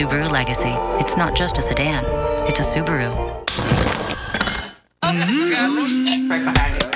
Subaru Legacy. It's not just a sedan, it's a Subaru. Right behind you.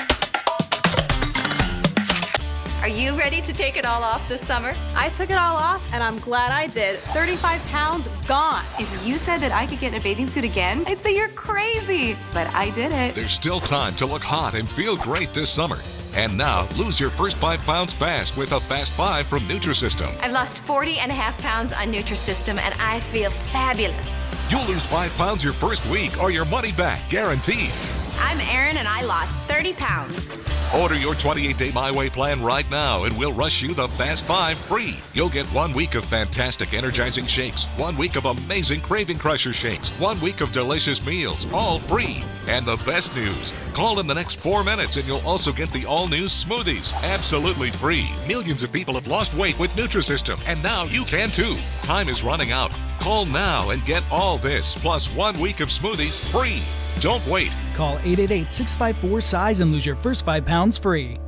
Are you ready to take it all off this summer? I took it all off, and I'm glad I did. 35 pounds gone. If you said that I could get in a bathing suit again, I'd say you're crazy. But I did it. There's still time to look hot and feel great this summer. And now, lose your first 5 pounds fast with a Fast 5 from Nutrisystem. I've lost 40.5 pounds on Nutrisystem, and I feel fabulous. You'll lose 5 pounds your first week or your money back, guaranteed. I'm Erin, and I lost 30 pounds. Order your 28-day My Way plan right now, and we'll rush you the Fast 5 free. You'll get 1 week of fantastic energizing shakes, 1 week of amazing Craving Crusher shakes, 1 week of delicious meals, all free. And the best news, call in the next 4 minutes and you'll also get the all-new smoothies, absolutely free. Millions of people have lost weight with Nutrisystem, and now you can too. Time is running out. Call now and get all this, plus 1 week of smoothies free. Don't wait. Call 888-654-SIZE and lose your first 5 pounds free.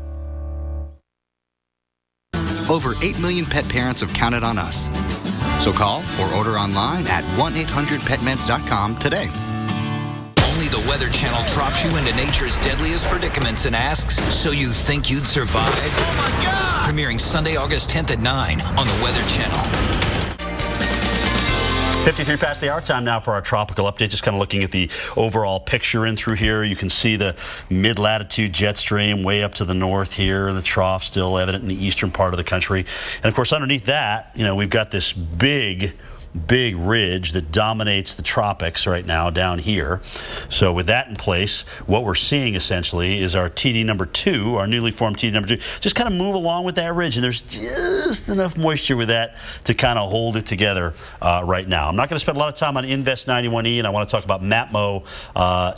Over 8 million pet parents have counted on us. So call or order online at 1-800-PetMeds.com today. Only the Weather Channel drops you into nature's deadliest predicaments and asks, so you think you'd survive? Oh my God! Premiering Sunday, August 10th at 9 on the Weather Channel. 53 past the hour, time now for our tropical update. Just kind of looking at the overall picture in through here. You can see the mid-latitude jet stream way up to the north here. The trough still evident in the eastern part of the country. And of course, underneath that, you know, we've got this big ridge that dominates the tropics right now down here. So with that in place, what we're seeing essentially is our TD number 2, our newly formed TD number 2, just kind of move along with that ridge, and there's just enough moisture with that to kind of hold it together right now. I'm not going to spend a lot of time on Invest 91E, and I want to talk about MAPMO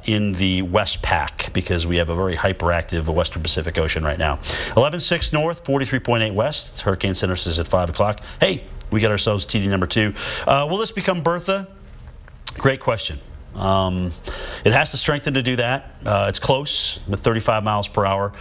in the West Pac because we have a very hyperactive Western Pacific Ocean right now. 11.6 north, 43.8 west. Hurricane Center says at 5 o'clock. Hey, we got ourselves TD number 2. Will this become Bertha? Great question. It has to strengthen to do that. It's close with 35 miles per hour,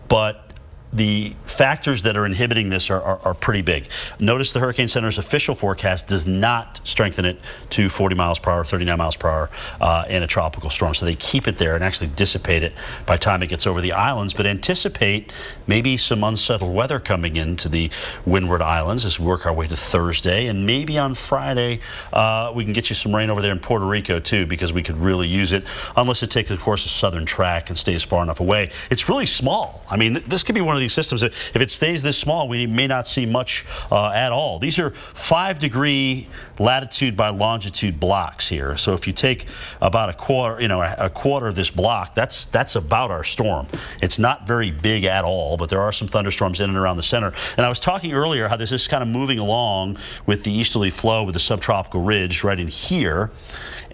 but the factors that are inhibiting this are pretty big. Notice the Hurricane Center's official forecast does not strengthen it to 40 miles per hour, 39 miles per hour in a tropical storm. So they keep it there and actually dissipate it by the time it gets over the islands, but anticipate maybe some unsettled weather coming into the Windward Islands as we work our way to Thursday. And maybe on Friday, we can get you some rain over there in Puerto Rico too, because we could really use it, unless it takes, of course, a southern track and stays far enough away. It's really small. I mean, this could be one of these systems. If it stays this small, we may not see much at all. These are 5-degree latitude by longitude blocks here. So if you take about a quarter of this block, that's about our storm. It's not very big at all, but there are some thunderstorms in and around the center. And I was talking earlier how this is kind of moving along with the easterly flow with the subtropical ridge right in here.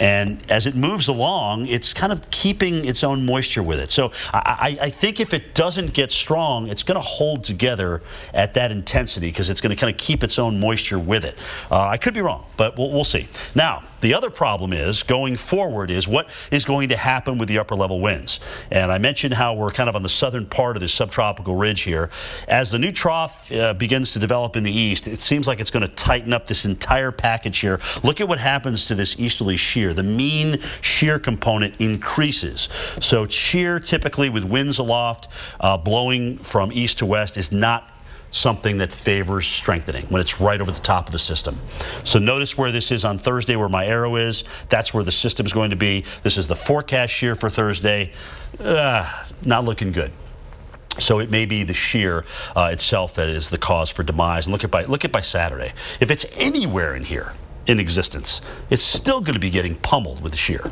And as it moves along, it's kind of keeping its own moisture with it. So I think if it doesn't get strong, it's going to hold together at that intensity because it's going to kind of keep its own moisture with it. I could be wrong, but we'll see. Now, the other problem is, going forward, is what is going to happen with the upper level winds. And I mentioned how we're kind of on the southern part of this subtropical ridge here. As the new trough begins to develop in the east, it seems like it's going to tighten up this entire package here. Look at what happens to this easterly shear. The mean shear component increases. So shear, typically with winds aloft, blowing from east to west, is not something that favors strengthening when it's right over the top of the system. So notice where this is on Thursday, where my arrow is. That's where the system is going to be. This is the forecast shear for Thursday. Not looking good. So it may be the shear itself that is the cause for demise. And look at by Saturday. If it's anywhere in here in existence, it's still going to be getting pummeled with the shear.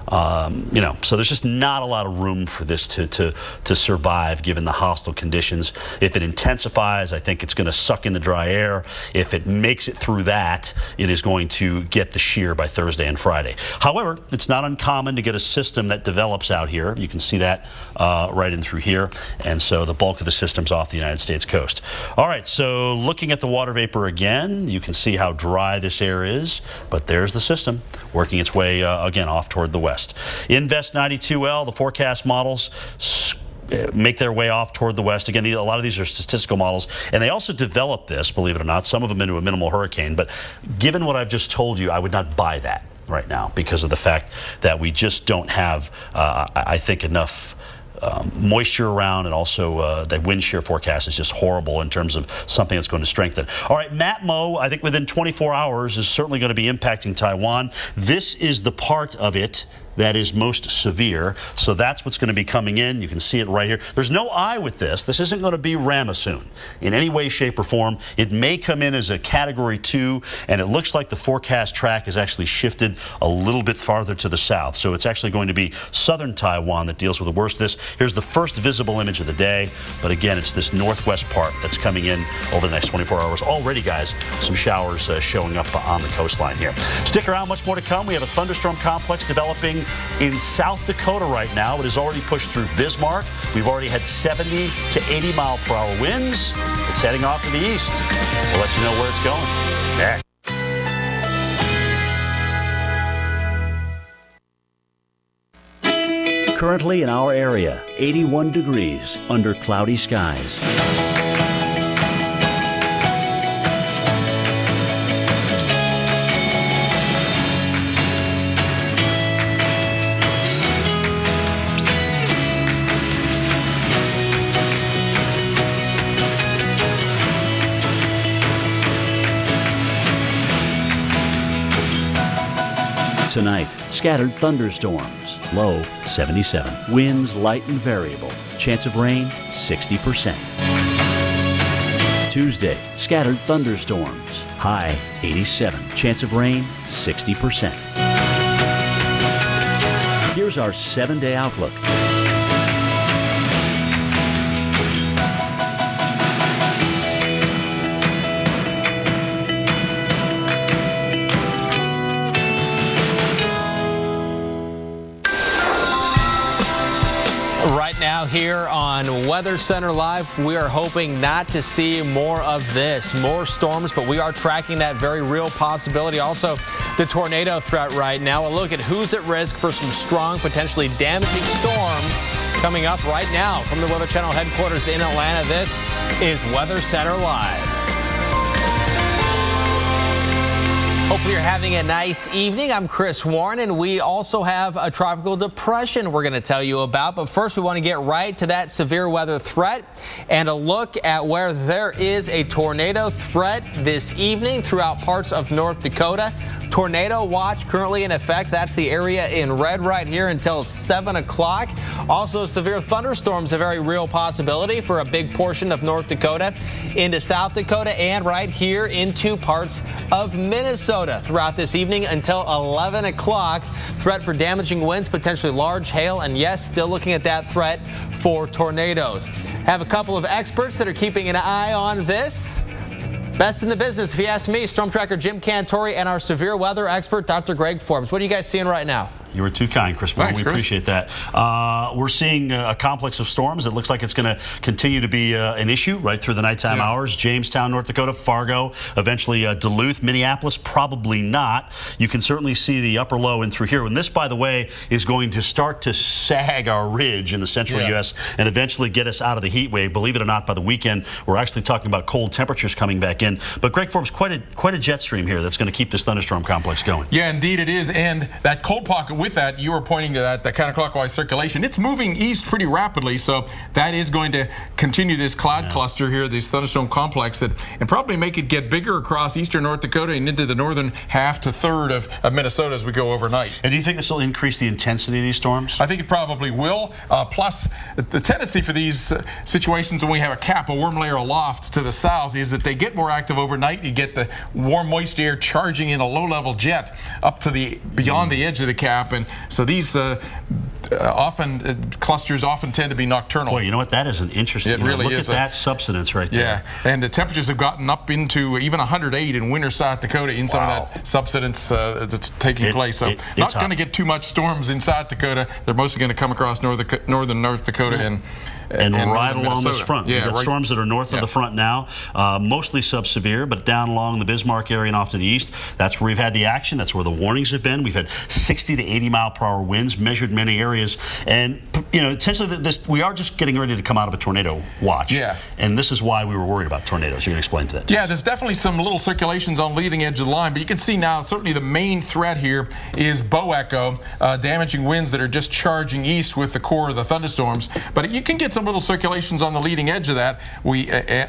You know, so there's just not a lot of room for this to survive given the hostile conditions. If it intensifies, I think it's going to suck in the dry air. If it makes it through that, it is going to get the shear by Thursday and Friday. However, it's not uncommon to get a system that develops out here. You can see that right in through here. And so the bulk of the system's off the United States coast. All right, so looking at the water vapor again, you can see how dry this air is. But there's the system working its way, again, off toward the west. Invest 92L, the forecast models make their way off toward the west. Again, a lot of these are statistical models, and they also developed this, believe it or not, some of them into a minimal hurricane. But given what I've just told you, I would not buy that right now because of the fact that we just don't have, I think, enough moisture around, and also the wind shear forecast is just horrible in terms of something that's going to strengthen. All right, Matmo, I think within 24 hours is certainly going to be impacting Taiwan. This is the part of it that is most severe. So that's what's going to be coming in. You can see it right here. There's no eye with this. This isn't going to be Ramasoon in any way, shape, or form. It may come in as a Category 2, and it looks like the forecast track is actually shifted a little bit farther to the south. So it's actually going to be southern Taiwan that deals with the worst of this. Here's the first visible image of the day. But again, it's this northwest part that's coming in over the next 24 hours. Already, guys, some showers showing up on the coastline here. Stick around, much more to come. We have a thunderstorm complex developing in South Dakota right now. It has already pushed through Bismarck. We've already had 70 to 80 mile per hour winds. It's heading off to the east. We'll let you know where it's going. Next. Currently in our area, 81 degrees under cloudy skies. Tonight, scattered thunderstorms, low 77. Winds light and variable. Chance of rain, 60%. Tuesday, scattered thunderstorms, high 87. Chance of rain, 60%. Here's our 7-day outlook. Now here on Weather Center Live, we are hoping not to see more of this, more storms, but we are tracking that very real possibility. Also, the tornado threat right now. A look at who's at risk for some strong, potentially damaging storms coming up right now from the Weather Channel headquarters in Atlanta. This is Weather Center Live. Hopefully you're having a nice evening. I'm Chris Warren, and we also have a tropical depression we're going to tell you about. But first, we want to get right to that severe weather threat and a look at where there is a tornado threat this evening throughout parts of North Dakota. Tornado watch currently in effect. That's the area in red right here until 7 o'clock. Also, severe thunderstorms, a very real possibility for a big portion of North Dakota into South Dakota and right here into parts of Minnesota throughout this evening until 11 o'clock. Threat for damaging winds, potentially large hail, and yes, still looking at that threat for tornadoes. Have a couple of experts that are keeping an eye on this. Best in the business, if you ask me, Storm Tracker Jim Cantori and our severe weather expert, Dr. Greg Forbes. What are you guys seeing right now? You were too kind, Chris. Thanks, we appreciate that. We're seeing a complex of storms. It looks like it's going to continue to be an issue right through the nighttime hours. Jamestown, North Dakota, Fargo, eventually Duluth, Minneapolis, probably not. You can certainly see the upper low in through here. And this, by the way, is going to start to sag our ridge in the central U.S. and eventually get us out of the heat wave. Believe it or not, by the weekend, we're actually talking about cold temperatures coming back in. But Greg Forbes, quite a jet stream here that's going to keep this thunderstorm complex going. Yeah, indeed it is. And that cold pocket with that, you were pointing to that counterclockwise circulation. It's moving east pretty rapidly, so that is going to continue this cloud cluster here, this thunderstorm complex, and probably make it get bigger across eastern North Dakota and into the northern half to third of Minnesota as we go overnight. And do you think this will increase the intensity of these storms? I think it probably will. Plus, the tendency for these situations when we have a cap, a warm layer aloft to the south, is that they get more active overnight. You get the warm, moist air charging in a low-level jet up to the beyond the edge of the cap, and so these clusters often tend to be nocturnal. Boy, you know what? That is an interesting. It really look is at that subsidence right there. Yeah, and the temperatures have gotten up into even 108 in winter South Dakota in some of that subsidence that's taking place. So not going to get too much storms in South Dakota. They're mostly going to come across northern North Dakota and right along this front. Yeah, We've got storms that are north of the front now, mostly sub-severe, but down along the Bismarck area and off to the east, that's where we've had the action. That's where the warnings have been. We've had 60 to 80 mile per hour winds measured in many areas. And you know, essentially we are just getting ready to come out of a tornado watch. Yeah. And this is why we were worried about tornadoes. You're going to explain to that. Yeah, there's definitely some little circulations on leading edge of the line, but you can see now certainly the main threat here is bow echo, damaging winds that are just charging east with the core of the thunderstorms. But you can get some little circulations on the leading edge of that,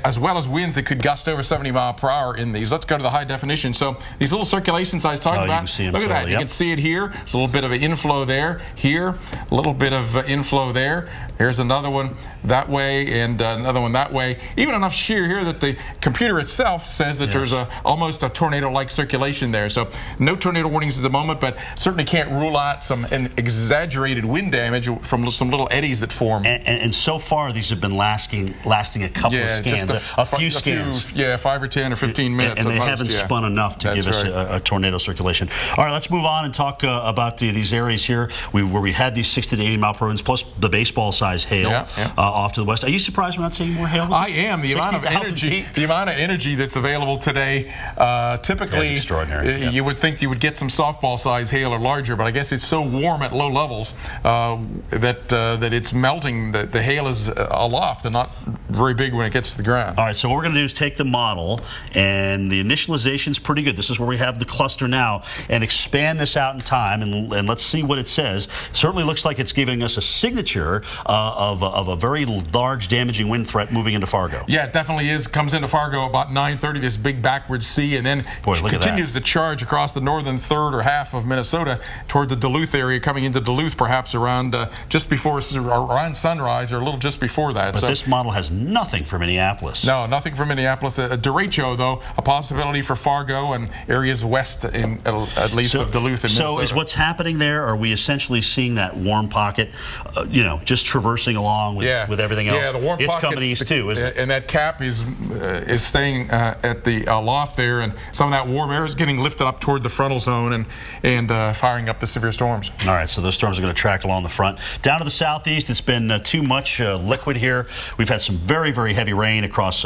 as well as winds that could gust over 70 miles per hour in these. Let's go to the high definition. So these little circulations I was talking about, look at that. Yep. You can see it here. It's a little bit of an inflow there, here, a little bit of inflow there. Here's another one that way, and another one that way. Even enough shear here that the computer itself says that there's almost a tornado-like circulation there. So no tornado warnings at the moment, but certainly can't rule out an exaggerated wind damage from some little eddies that form. And so far, these have been lasting a couple of scans, a few scans. 5 or 10 or 15 minutes. And they haven't spun enough to give us a tornado circulation. All right, let's move on and talk about these areas here where we had these 60 to 80 mile per hour winds, plus the baseball size hail off to the west. Are you surprised we're not seeing more hail? I am. The amount of energy that's available today. Typically, extraordinary. You would think you would get some softball size hail or larger, but I guess it's so warm at low levels that it's melting. The hail is aloft and not very big when it gets to the ground. All right, so what we're going to do is take the model, and the initialization is pretty good. This is where we have the cluster now, and expand this out in time, and let's see what it says. Certainly looks like it's giving us a signature of a very large damaging wind threat moving into Fargo. Yeah, it definitely is. Comes into Fargo about 9:30, this big backward sea, and then continues to charge across the northern third or half of Minnesota toward the Duluth area, coming into Duluth perhaps around just before around sunrise or a little just before that. But this model has nothing for Minneapolis. No, nothing for Minneapolis. A derecho, though, a possibility for Fargo and areas west, at least of Duluth and Minnesota. So is what's happening there, are we essentially seeing that warm pocket, you know, just traversing along with everything else? Yeah, the warm pocket. It's coming east too, isn't it? And that cap is staying at the loft there, and some of that warm air is getting lifted up toward the frontal zone and firing up the severe storms. All right, so those storms are going to track along the front. Down to the southeast, it's been too much liquid here. We've had some very, very heavy rain across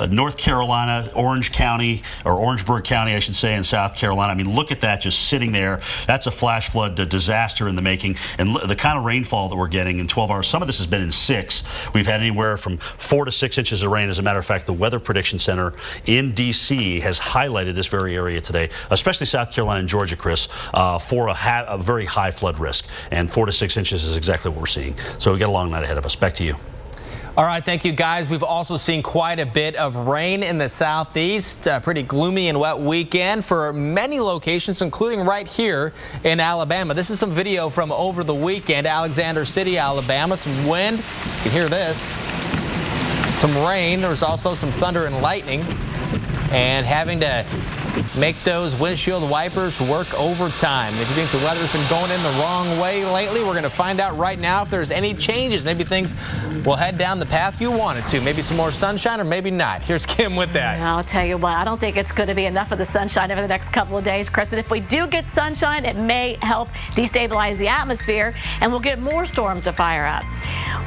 North Carolina, Orange County, or Orangeburg County, I should say, in South Carolina. I mean, look at that just sitting there. That's a flash flood disaster in the making. And the kind of rainfall that we're getting in 12 hours, some of this has been in 6. We've had anywhere from 4 to 6 inches of rain. As a matter of fact, the Weather Prediction Center in D.C. has highlighted this very area today, especially South Carolina and Georgia, Chris, for a very high flood risk. And 4 to 6 inches is exactly what we're seeing. So we've got a long night ahead of us. Back to you. All right, thank you, guys. We've also seen quite a bit of rain in the southeast. Pretty gloomy and wet weekend for many locations, including right here in Alabama. This is some video from over the weekend. Alexander City, Alabama. Some wind. You can hear this. Some rain. There's also some thunder and lightning. And having to make those windshield wipers work overtime. If you think the weather's been going in the wrong way lately, we're going to find out right now if there's any changes. Maybe things will head down the path you wanted to. Maybe some more sunshine or maybe not. Here's Kim with that. I'll tell you what, I don't think it's going to be enough of the sunshine over the next couple of days, Chris. And if we do get sunshine, it may help destabilize the atmosphere and we'll get more storms to fire up.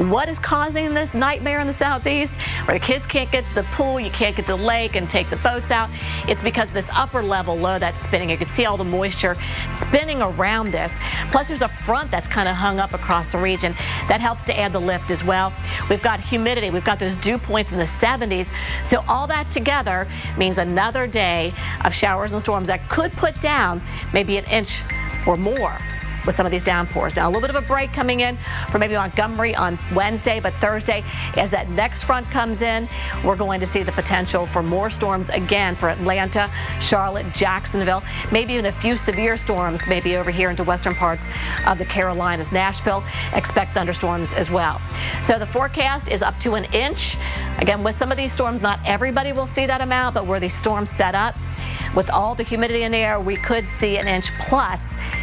What is causing this nightmare in the southeast where the kids can't get to the pool, you can't get to the lake and take the boats out? It's because this upper level low that's spinning. You can see all the moisture spinning around this. Plus there's a front that's kind of hung up across the region. That helps to add the lift as well. We've got humidity. We've got those dew points in the 70s. So all that together means another day of showers and storms that could put down maybe an inch or more with some of these downpours. Now, a little bit of a break coming in for maybe Montgomery on Wednesday, but Thursday, as that next front comes in, we're going to see the potential for more storms again for Atlanta, Charlotte, Jacksonville, maybe even a few severe storms maybe over here into western parts of the Carolinas. Nashville, expect thunderstorms as well. So the forecast is up to an inch. Again, with some of these storms, not everybody will see that amount, but where these storms set up, with all the humidity in the air, we could see an inch plus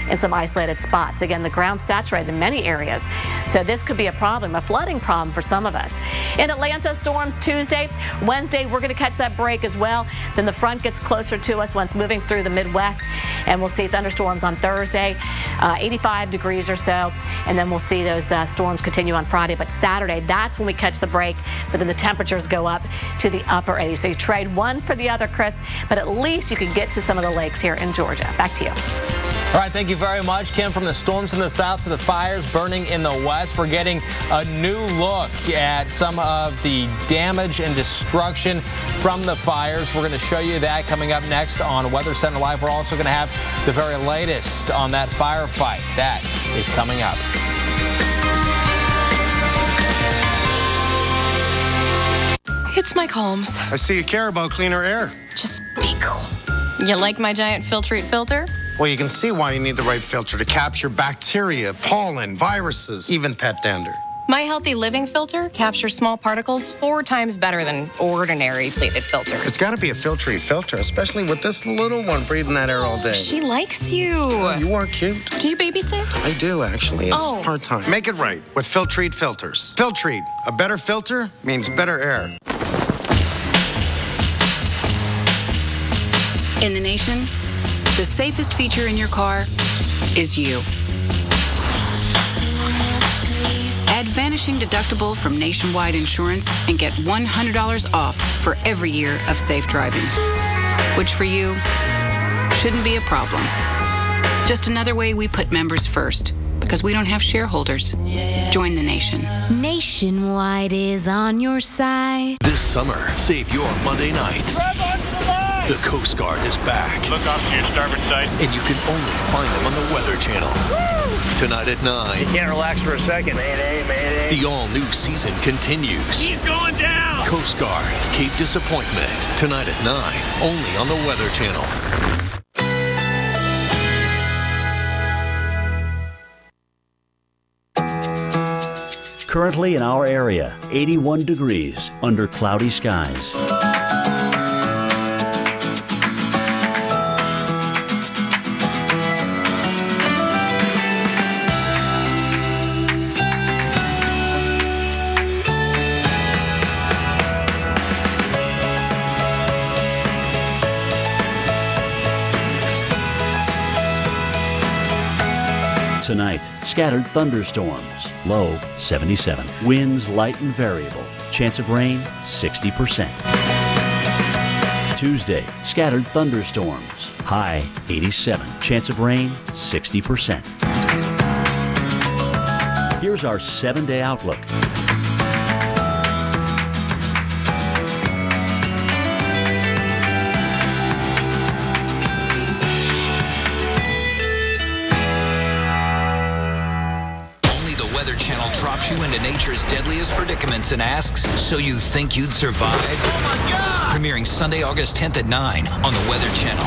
in some isolated spots. Again, the ground's saturated in many areas, so this could be a problem, a flooding problem for some of us. In Atlanta, storms Tuesday. Wednesday, we're going to catch that break as well. Then the front gets closer to us once moving through the Midwest, and we'll see thunderstorms on Thursday, 85 degrees or so, and then we'll see those storms continue on Friday. But Saturday, that's when we catch the break, but then the temperatures go up to the upper 80s. So you trade one for the other, Chris, but at least you can get to some of the lakes here in Georgia. Back to you. All right, thank you very much, Kim. From the storms in the south to the fires burning in the west, we're getting a new look at some of the damage and destruction from the fires. We're going to show you that coming up next on Weather Center Live. We're also going to have the very latest on that firefight. That is coming up. It's Mike Holmes. I see you care about cleaner air. Just be cool. You like my giant Filtrete filter? Well, you can see why you need the right filter to capture bacteria, pollen, viruses, even pet dander. My Healthy Living filter captures small particles 4 times better than ordinary plated filters. It's got to be a Filtrete filter, especially with this little one breathing that air all day. She likes you. Oh, you are cute. Do you babysit? I do, actually. It's part-time. Make it right with Filtrete filters. Filtrete, a better filter means better air. In the nation, the safest feature in your car is you. Add Vanishing Deductible from Nationwide Insurance and get $100 off for every year of safe driving, which for you shouldn't be a problem. Just another way we put members first, because we don't have shareholders. Join the nation. Nationwide is on your side. This summer, save your Monday nights. The Coast Guard is back. Look off to your starboard side. And you can only find them on the Weather Channel. Woo! Tonight at 9. You can't relax for a second. Mayday, mayday. The all-new season continues. He's going down! Coast Guard, Cape Disappointment. Tonight at 9. Only on the Weather Channel. Currently in our area, 81 degrees under cloudy skies. Tonight, scattered thunderstorms, low 77. Winds light and variable. Chance of rain, 60%. Tuesday, scattered thunderstorms, high 87. Chance of rain, 60%. Here's our 7-day outlook. Drops you into nature's deadliest predicaments and asks, so you think you'd survive? Oh my God! Premiering Sunday, August 10th at 9 on the Weather Channel.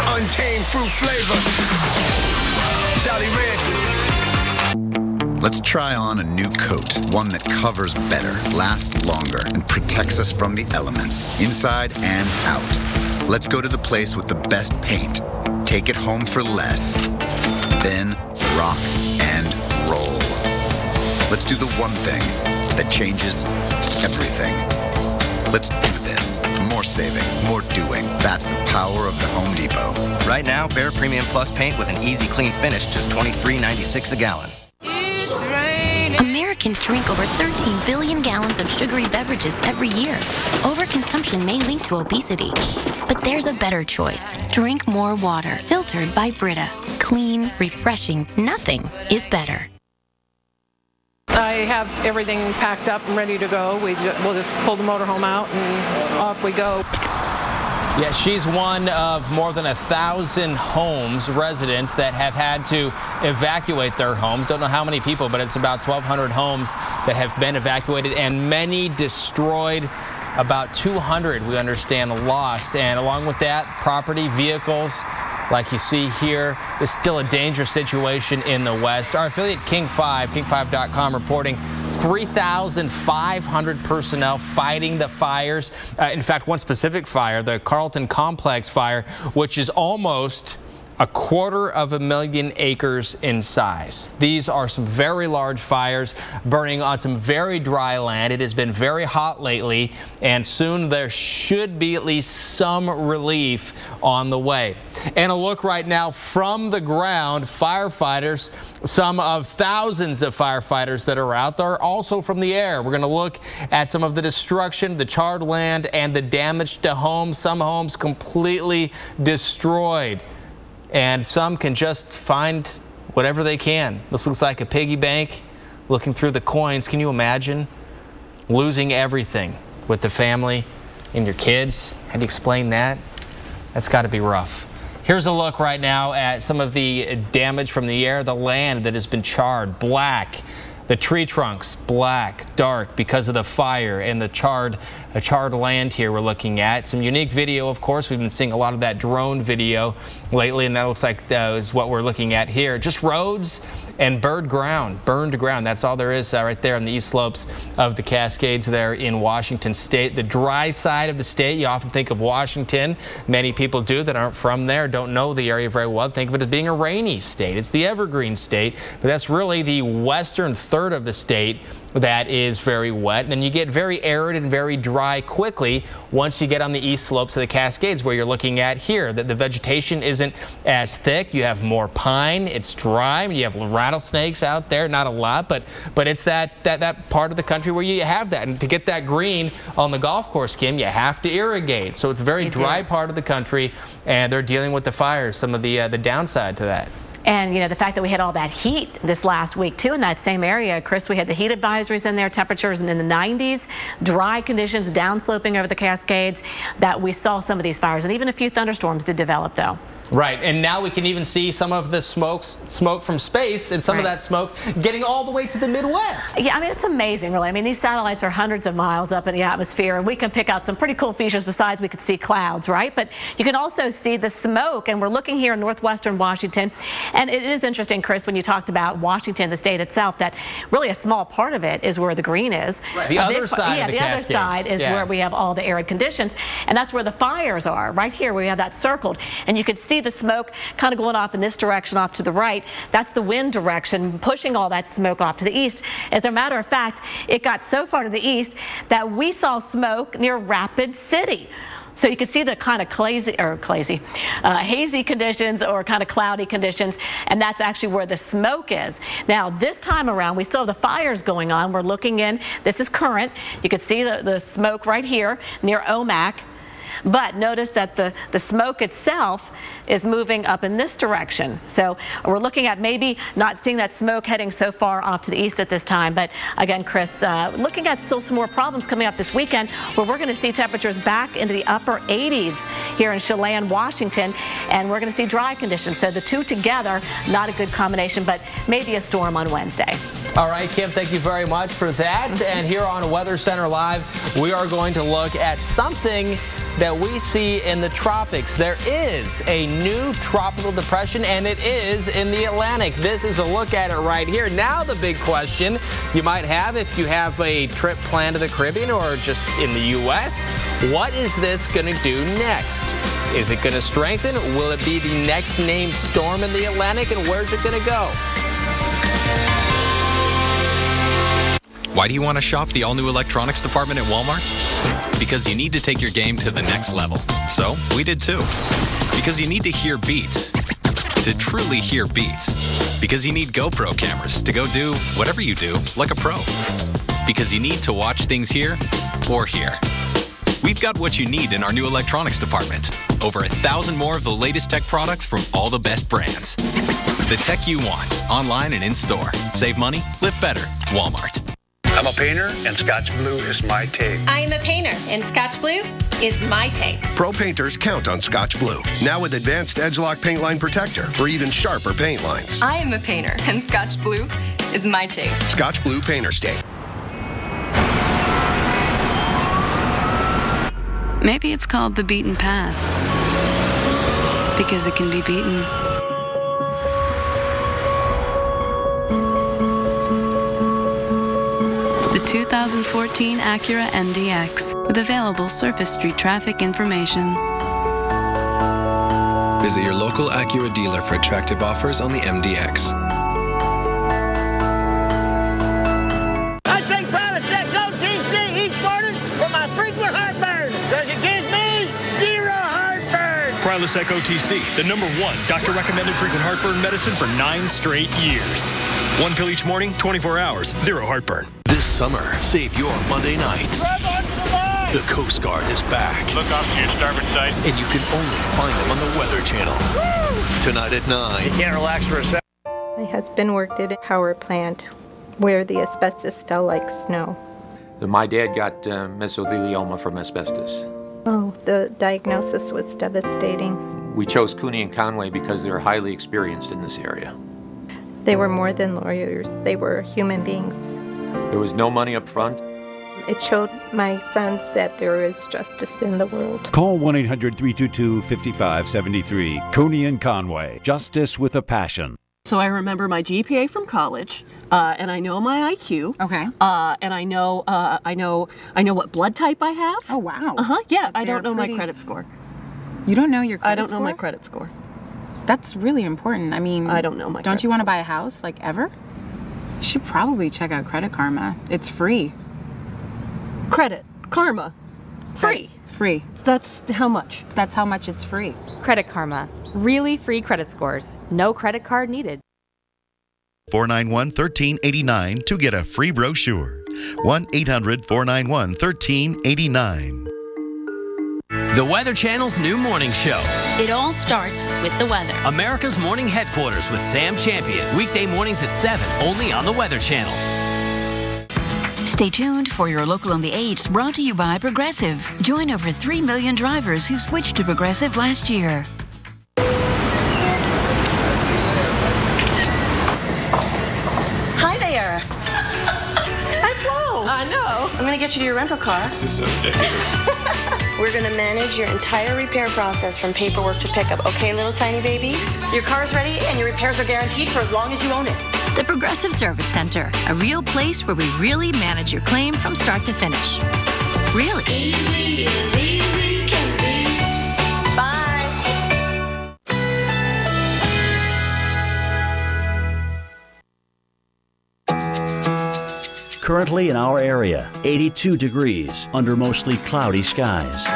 Untamed fruit flavor. Jolly Rancher. Let's try on a new coat, one that covers better, lasts longer, and protects us from the elements, inside and out. Let's go to the place with the best paint. Take it home for less. Then rock and roll. Let's do the one thing that changes everything. Let's do this. More saving, more doing. That's the power of the Home Depot. Right now, Behr Premium Plus paint with an easy clean finish, just $23.96 a gallon. Americans drink over 13 billion gallons of sugary beverages every year. Overconsumption may link to obesity, but there's a better choice. Drink more water, filtered by Brita. Clean, refreshing, nothing is better. I have everything packed up and ready to go. We'll just pull the motorhome out and off we go. Yeah, she's one of more than 1,000 homes, residents that have had to evacuate their homes. Don't know how many people, but it's about 1,200 homes that have been evacuated and many destroyed. About 200, we understand, lost. And along with that, property, vehicles, like you see here, there's still a dangerous situation in the west. Our affiliate King5, king5.com, reporting 3,500 personnel fighting the fires. In fact, one specific fire, the Carlton Complex fire, which is almost 250,000 acres in size. These are some very large fires burning on some very dry land. It has been very hot lately, and soon there should be at least some relief on the way. And a look right now from the ground, firefighters, some of thousands of firefighters that are out there, also from the air. We're going to look at some of the destruction, the charred land, and the damage to homes. Some homes completely destroyed, and some can just find whatever they can. This looks like a piggy bank, looking through the coins. Can you imagine losing everything with the family and your kids? How do you explain that? That's got to be rough. Here's a look right now at some of the damage from the air. The land that has been charred, black. The tree trunks, black, dark, because of the fire and the charred land here we're looking at. Some unique video, of course. We've been seeing a lot of that drone video lately, and that looks like that is what we're looking at here. Just roads and burned ground. That's all there is right there on the east slopes of the Cascades there in Washington State. The dry side of the state, you often think of Washington. Many people do that aren't from there, don't know the area very well. Think of it as being a rainy state. It's the evergreen state, but that's really the western third of the state that is very wet. And then you get very arid and very dry quickly once you get on the east slopes of the Cascades, where you're looking at here. The vegetation isn't as thick. You have more pine. It's dry. You have rattlesnakes out there. Not a lot, but it's that part of the country where you have that. And to get that green on the golf course, Kim, you have to irrigate. So it's a very dry part of the country, and they're dealing with the fires, some of the downside to that. And, you know, the fact that we had all that heat this last week, too, in that same area. Chris, we had the heat advisories in there, temperatures in the 90s, dry conditions downsloping over the Cascades, that we saw some of these fires. And even a few thunderstorms did develop, though. Right, and now we can even see some of the smoke from space, and some of that smoke getting all the way to the Midwest. Yeah, I mean, it's amazing, really. I mean, these satellites are hundreds of miles up in the atmosphere, and we can pick out some pretty cool features besides we could see clouds, right? But you can also see the smoke, and we're looking here in northwestern Washington. And it is interesting, Chris, when you talked about Washington, the state itself, that really a small part of it is where the green is. Right. The other side of the Cascades. The other side is where we have all the arid conditions, and that's where the fires are. Right here, we have that circled, and you can see the smoke kind of going off in this direction off to the right. That's the wind direction pushing all that smoke off to the east. As a matter of fact, it got so far to the east that we saw smoke near Rapid City. So you can see the kind of hazy conditions or kind of cloudy conditions, and that's actually where the smoke is. Now, this time around, we still have the fires going on. We're looking in. This is current. You can see the smoke right here near Omak. But notice that the smoke itself is moving up in this direction. So we're looking at maybe not seeing that smoke heading so far off to the east at this time. But again, Chris, looking at still some more problems coming up this weekend, where we're going to see temperatures back into the upper 80s here in Chelan, Washington, and we're going to see dry conditions. So the two together, not a good combination, but maybe a storm on Wednesday. All right, Kim, thank you very much for that. And here on Weather Center Live, we are going to look at something that we see in the tropics. There is a new tropical depression, and it is in the Atlantic. This is a look at it right here. Now the big question you might have if you have a trip planned to the Caribbean or just in the U.S., what is this going to do next? Is it going to strengthen? Will it be the next named storm in the Atlantic, and where's it going to go? Why do you want to shop the all-new electronics department at Walmart? Because you need to take your game to the next level. So, we did too. Because you need to hear beats. To truly hear beats. Because you need GoPro cameras to go do whatever you do like a pro. Because you need to watch things here or here. We've got what you need in our new electronics department. Over 1,000 more of the latest tech products from all the best brands. The tech you want, online and in-store. Save money, live better. Walmart. I'm a painter, and Scotch Blue is my take. I am a painter, and Scotch Blue is my take. Pro painters count on Scotch Blue. Now with advanced Edge-Lock paint line protector for even sharper paint lines. I am a painter, and Scotch Blue is my take. Scotch Blue Painter's Take. Maybe it's called the beaten path because it can be beaten. The 2014 Acura MDX with available surface street traffic information. Visit your local Acura dealer for attractive offers on the MDX. I take Prilosec OTC each morning for my frequent heartburn, because it gives me zero heartburn. Prilosec OTC, the #1 doctor-recommended frequent heartburn medicine for 9 straight years. 1 pill each morning, 24 hours, zero heartburn. This summer, save your Monday nights. The Coast Guard is back. Look off to your starboard side. And you can only find them on the Weather Channel. Woo! Tonight at 9. You can't relax for a second. My husband worked at a power plant where the asbestos fell like snow. My dad got mesothelioma from asbestos. Oh, the diagnosis was devastating. We chose Cooney and Conway because they're highly experienced in this area. They were more than lawyers. They were human beings. There was no money up front. It showed my sons that there is justice in the world. Call 1-800-322-5573. Cooney and Conway. Justice with a passion. So I remember my GPA from college, and I know my IQ. Okay. And I know what blood type I have. Oh wow. Yeah. I don't know my credit score. You don't know your credit score? I don't know my credit score. That's really important. I mean, I don't know my. Don't you want to buy a house like ever? You should probably check out Credit Karma. It's free. Credit Karma, free. Free. That's how much? That's how much it's free. Credit Karma. Really free credit scores. No credit card needed. 491-1389 to get a free brochure. 1-800-491-1389. The Weather Channel's new morning show. It all starts with the weather. America's morning headquarters with Sam Champion. Weekday mornings at 7, only on the Weather Channel. Stay tuned for your Local on the 8s, brought to you by Progressive. Join over 3 million drivers who switched to Progressive last year. Hi there. Hi, Flo. I know. I'm going to get you to your rental car. This is so ridiculous. We're going to manage your entire repair process from paperwork to pickup. Okay, little tiny baby? Your car's ready and your repairs are guaranteed for as long as you own it. The Progressive Service Center, a real place where we really manage your claim from start to finish. Really. Easy as easy can be. Bye. Currently in our area, 82 degrees under mostly cloudy skies.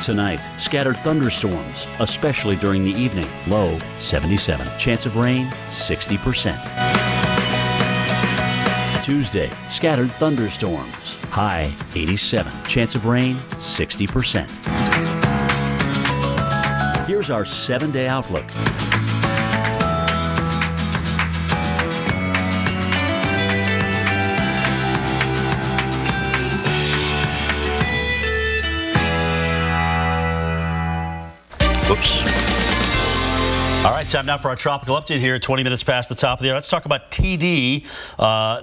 Tonight, scattered thunderstorms, especially during the evening. Low 77. Chance of rain 60%. Tuesday, scattered thunderstorms. High 87. Chance of rain 60%. Here's our 7-day outlook. Whoops. All right, time now for our tropical update here at 20 minutes past the top of the hour. Let's talk about TD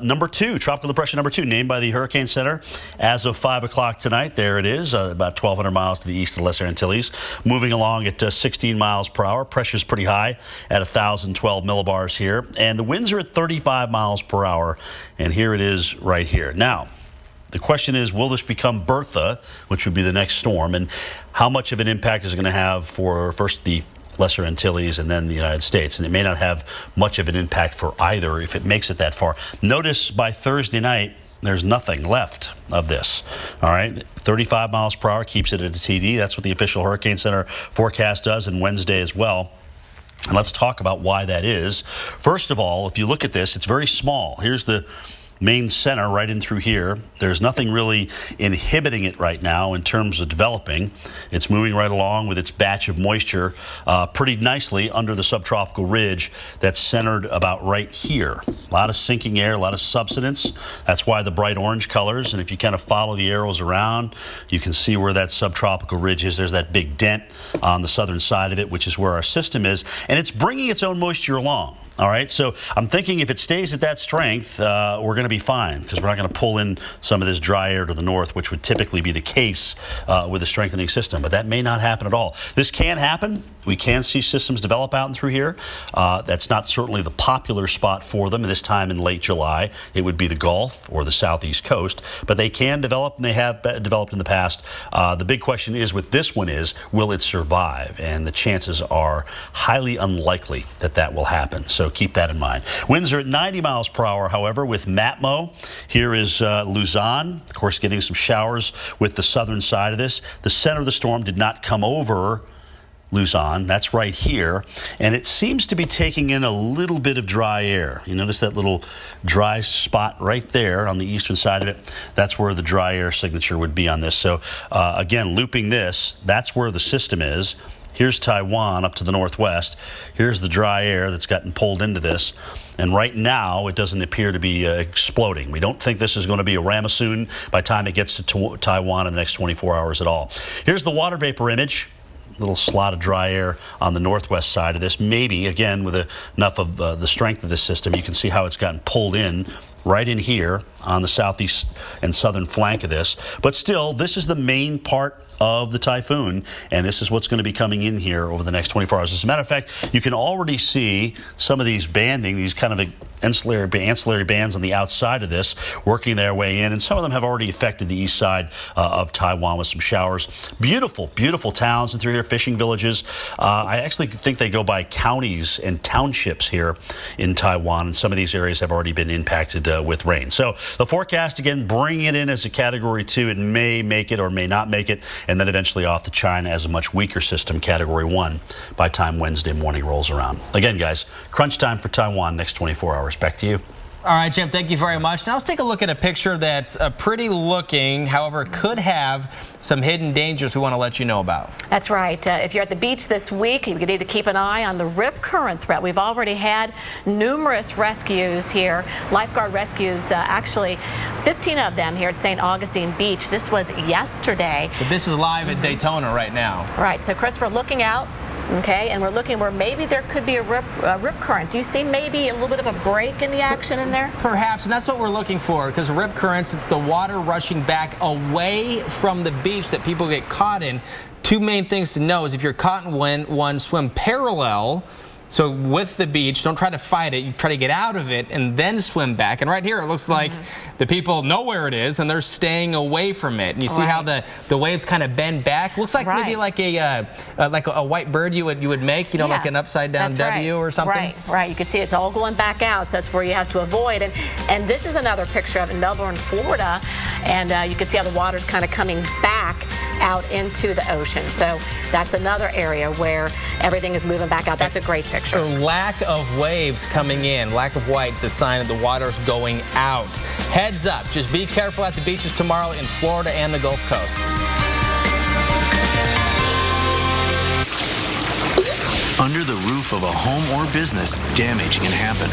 number 2, Tropical Depression number 2, named by the Hurricane Center as of 5 o'clock tonight. There it is, about 1,200 miles to the east of the Lesser Antilles, moving along at 16 miles per hour. Pressure's pretty high at 1,012 millibars here, and the winds are at 35 miles per hour, and here it is right here. Now, the question is, will this become Bertha, which would be the next storm, and how much of an impact is it going to have for first the Lesser Antilles and then the United States? And it may not have much of an impact for either if it makes it that far. Notice by Thursday night, there's nothing left of this. All right, 35 miles per hour keeps it at a TD. That's what the official Hurricane Center forecast does, and Wednesday as well. And let's talk about why that is. First of all, if you look at this, it's very small. Here's the main center right in through here. There's nothing really inhibiting it right now in terms of developing. It's moving right along with its batch of moisture pretty nicely under the subtropical ridge that's centered about right here. A lot of sinking air, a lot of subsidence. That's why the bright orange colors. And if you kind of follow the arrows around, you can see where that subtropical ridge is. There's that big dent on the southern side of it, which is where our system is. And it's bringing its own moisture along. All right, so I'm thinking if it stays at that strength, we're going to be fine because we're not going to pull in some of this dry air to the north, which would typically be the case with a strengthening system. But that may not happen at all. This can happen. We can see systems develop out and through here. That's not certainly the popular spot for them this time in late July. It would be the Gulf or the southeast coast. But they can develop, and they have developed in the past. The big question is with this one is, will it survive? And the chances are highly unlikely that that will happen. So keep that in mind. Winds are at 90 miles per hour, however, with Matmo. Here is Luzon, of course, getting some showers with the southern side of this. The center of the storm did not come over Luzon. That's right here. And it seems to be taking in a little bit of dry air. You notice that little dry spot right there on the eastern side of it? That's where the dry air signature would be on this. So, again, looping this, that's where the system is. Here's Taiwan up to the northwest. Here's the dry air that's gotten pulled into this. And right now, it doesn't appear to be exploding. We don't think this is going to be a Ramasoon by the time it gets to Taiwan in the next 24 hours at all. Here's the water vapor image. Little slot of dry air on the northwest side of this. Maybe, again, with enough of the strength of this system, you can see how it's gotten pulled in right in here on the southeast and southern flank of this. But still, this is the main part of the typhoon, and this is what's going to be coming in here over the next 24 hours. As a matter of fact, you can already see some of these banding, these kind of ancillary bands on the outside of this working their way in, and some of them have already affected the east side of Taiwan with some showers. Beautiful, beautiful towns and through here, fishing villages. I actually think they go by counties and townships here in Taiwan, and some of these areas have already been impacted with rain. So the forecast, again, bring it in as a Category 2. It may make it or may not make it, and then eventually off to China as a much weaker system, Category 1, by the time Wednesday morning rolls around. Again, guys, crunch time for Taiwan next 24 hours. Back to you. All right, Jim, thank you very much. Now let's take a look at a picture that's pretty looking, however, could have some hidden dangers we want to let you know about. That's right. If you're at the beach this week, you need to keep an eye on the rip current threat. We've already had numerous rescues here, lifeguard rescues, actually 15 of them here at St. Augustine Beach. This was yesterday. But this is live at Daytona right now. Right, so Chris, we're looking out. Okay, and we're looking where maybe there could be a rip current. Do you see maybe a little bit of a break in the action in there? Perhaps, and that's what we're looking for, because rip currents, it's the water rushing back away from the beach that people get caught in. Two main things to know is if you're caught in one, swim parallel. So with the beach, don't try to fight it. You try to get out of it and then swim back. And right here, it looks like the people know where it is and they're staying away from it. And you see how the waves kind of bend back. Looks like maybe like a white bird you would make, you know, like an upside down W or something. Right. You can see it's all going back out. So that's where you have to avoid. And this is another picture of it in Melbourne, Florida. And you can see how the water's kind of coming back out into the ocean. So that's another area where everything is moving back out. That's a great picture. Lack of waves coming in, lack of white's a sign that the water's going out. Heads up, just be careful at the beaches tomorrow in Florida and the Gulf Coast. Under the roof of a home or business, damage can happen.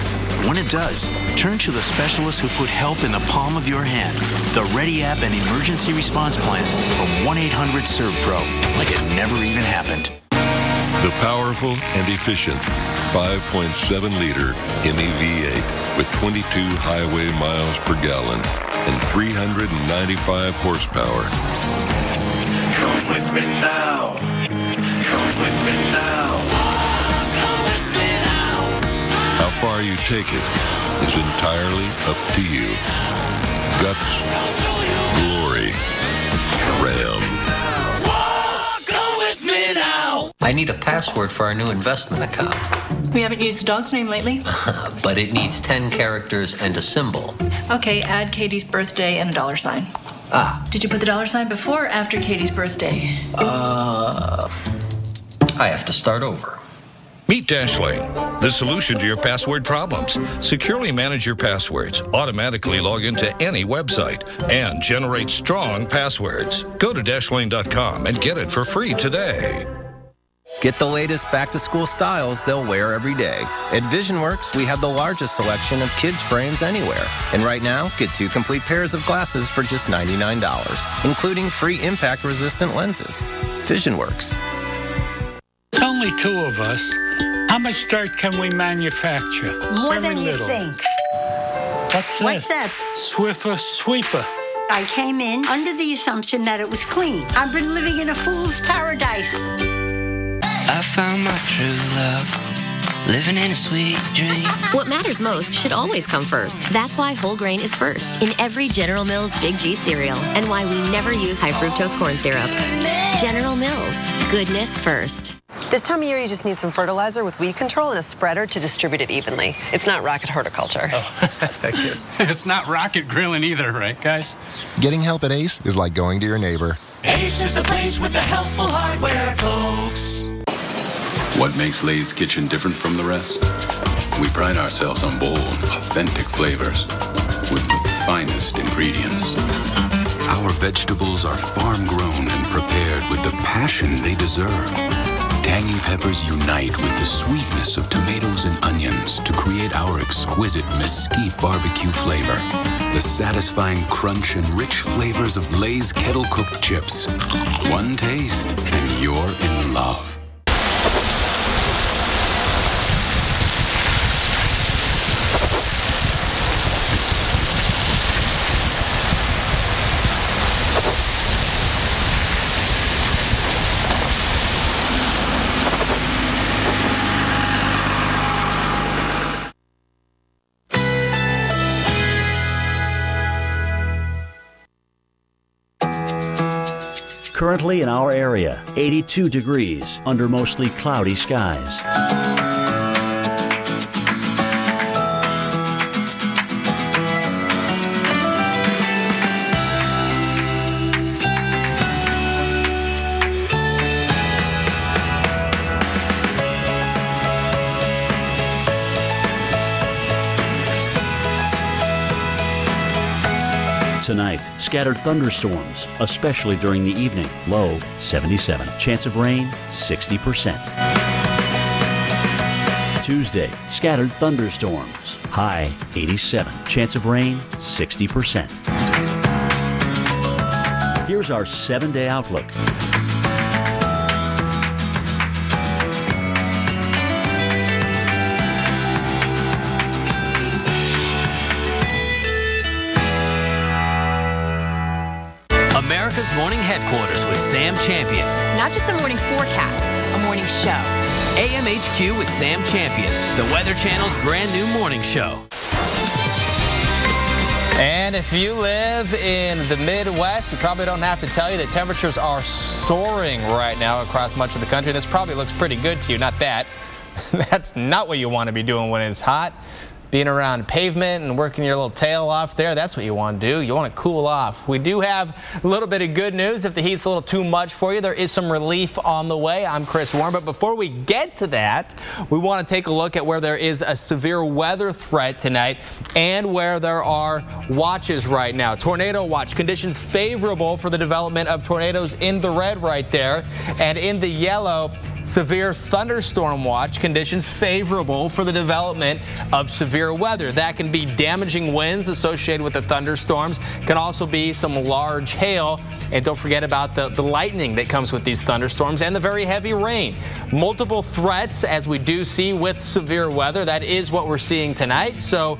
When it does, turn to the specialists who put help in the palm of your hand. The Ready app and emergency response plans from 1-800-SERVPRO, like it never even happened. The powerful and efficient 5.7-liter Hemi V8 with 22 highway miles per gallon and 395 horsepower. Come with me now. Come with me now. Come with me now. How far you take it is entirely up to you. Guts, glory, Ram. Come with me now. I need a password for our new investment account. We haven't used the dog's name lately. But it needs 10 characters and a symbol. Okay, add Katie's birthday and a $sign. Ah. Did you put the $sign before or after Katie's birthday? I have to start over. Meet Dashlane, the solution to your password problems. Securely manage your passwords, automatically log into any website, and generate strong passwords. Go to Dashlane.com and get it for free today. Get the latest back-to-school styles they'll wear every day. At VisionWorks, we have the largest selection of kids' frames anywhere. And right now, get 2 complete pairs of glasses for just $99, including free impact-resistant lenses. VisionWorks. only two of us. How much dirt can we manufacture? More than you think. What's that? Swiffer Sweeper. I came in under the assumption that it was clean. I've been living in a fool's paradise. I found my true love. Living in a sweet dream. What matters most should always come first. That's why whole grain is first in every General Mills Big G cereal, and why we never use high fructose corn syrup. General Mills, goodness first. This time of year, you just need some fertilizer with weed control and a spreader to distribute it evenly. It's not rocket horticulture. Oh, thank you. It's not rocket grilling either, right, guys? Getting help at Ace is like going to your neighbor. Ace is the place with the helpful hardware, folks. What makes Lay's Kitchen different from the rest? We pride ourselves on bold, authentic flavors with the finest ingredients. Our vegetables are farm-grown and prepared with the passion they deserve. Tangy peppers unite with the sweetness of tomatoes and onions to create our exquisite mesquite barbecue flavor. The satisfying crunch and rich flavors of Lay's kettle-cooked chips. One taste and you're in love. Currently in our area, 82 degrees under mostly cloudy skies. Tonight, scattered thunderstorms, especially during the evening. Low, 77. Chance of rain, 60%. Tuesday, scattered thunderstorms. High, 87. Chance of rain, 60%. Here's our 7-day outlook. America's Morning Headquarters with Sam Champion. Not just a morning forecast, a morning show. AMHQ with Sam Champion, the Weather Channel's brand new morning show. And if you live in the Midwest, we probably don't have to tell you that temperatures are soaring right now across much of the country. This probably looks pretty good to you. Not that. That's not what you want to be doing when it's hot. Being around pavement and working your little tail off there, that's what you want to do. You want to cool off. We do have a little bit of good news. If the heat's a little too much for you, there is some relief on the way. I'm Chris Warren, but before we get to that, we want to take a look at where there is a severe weather threat tonight and where there are watches right now. Tornado watch, conditions favorable for the development of tornadoes in the red right there, and in the yellow, severe thunderstorm watch, conditions favorable for the development of severe weather. That can be damaging winds associated with the thunderstorms, can also be some large hail, and don't forget about the lightning that comes with these thunderstorms and the very heavy rain. Multiple threats as we do see with severe weather. That is what we're seeing tonight. So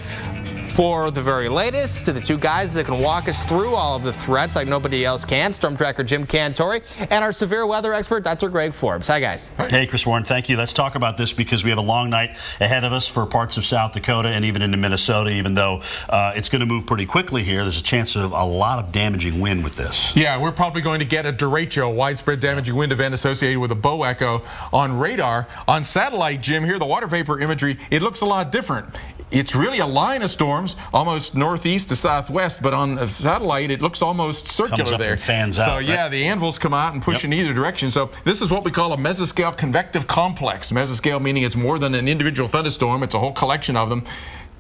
for the very latest, to the two guys that can walk us through all of the threats like nobody else can, Storm Tracker Jim Cantore and our severe weather expert, Dr. Greg Forbes. Hi, guys. Hey, Chris Warren, thank you. Let's talk about this because we have a long night ahead of us for parts of South Dakota and even into Minnesota, even though it's going to move pretty quickly here. There's a chance of a lot of damaging wind with this. Yeah, we're probably going to get a derecho, widespread damaging wind event associated with a bow echo on radar. On satellite, Jim, here, the water vapor imagery, it looks a lot different. It's really a line of storms, almost northeast to southwest, but on a satellite, it looks almost circular there. And fans out, so, yeah, right? The anvils come out and push in either direction. So this is what we call a mesoscale convective complex. Mesoscale meaning it's more than an individual thunderstorm. It's a whole collection of them.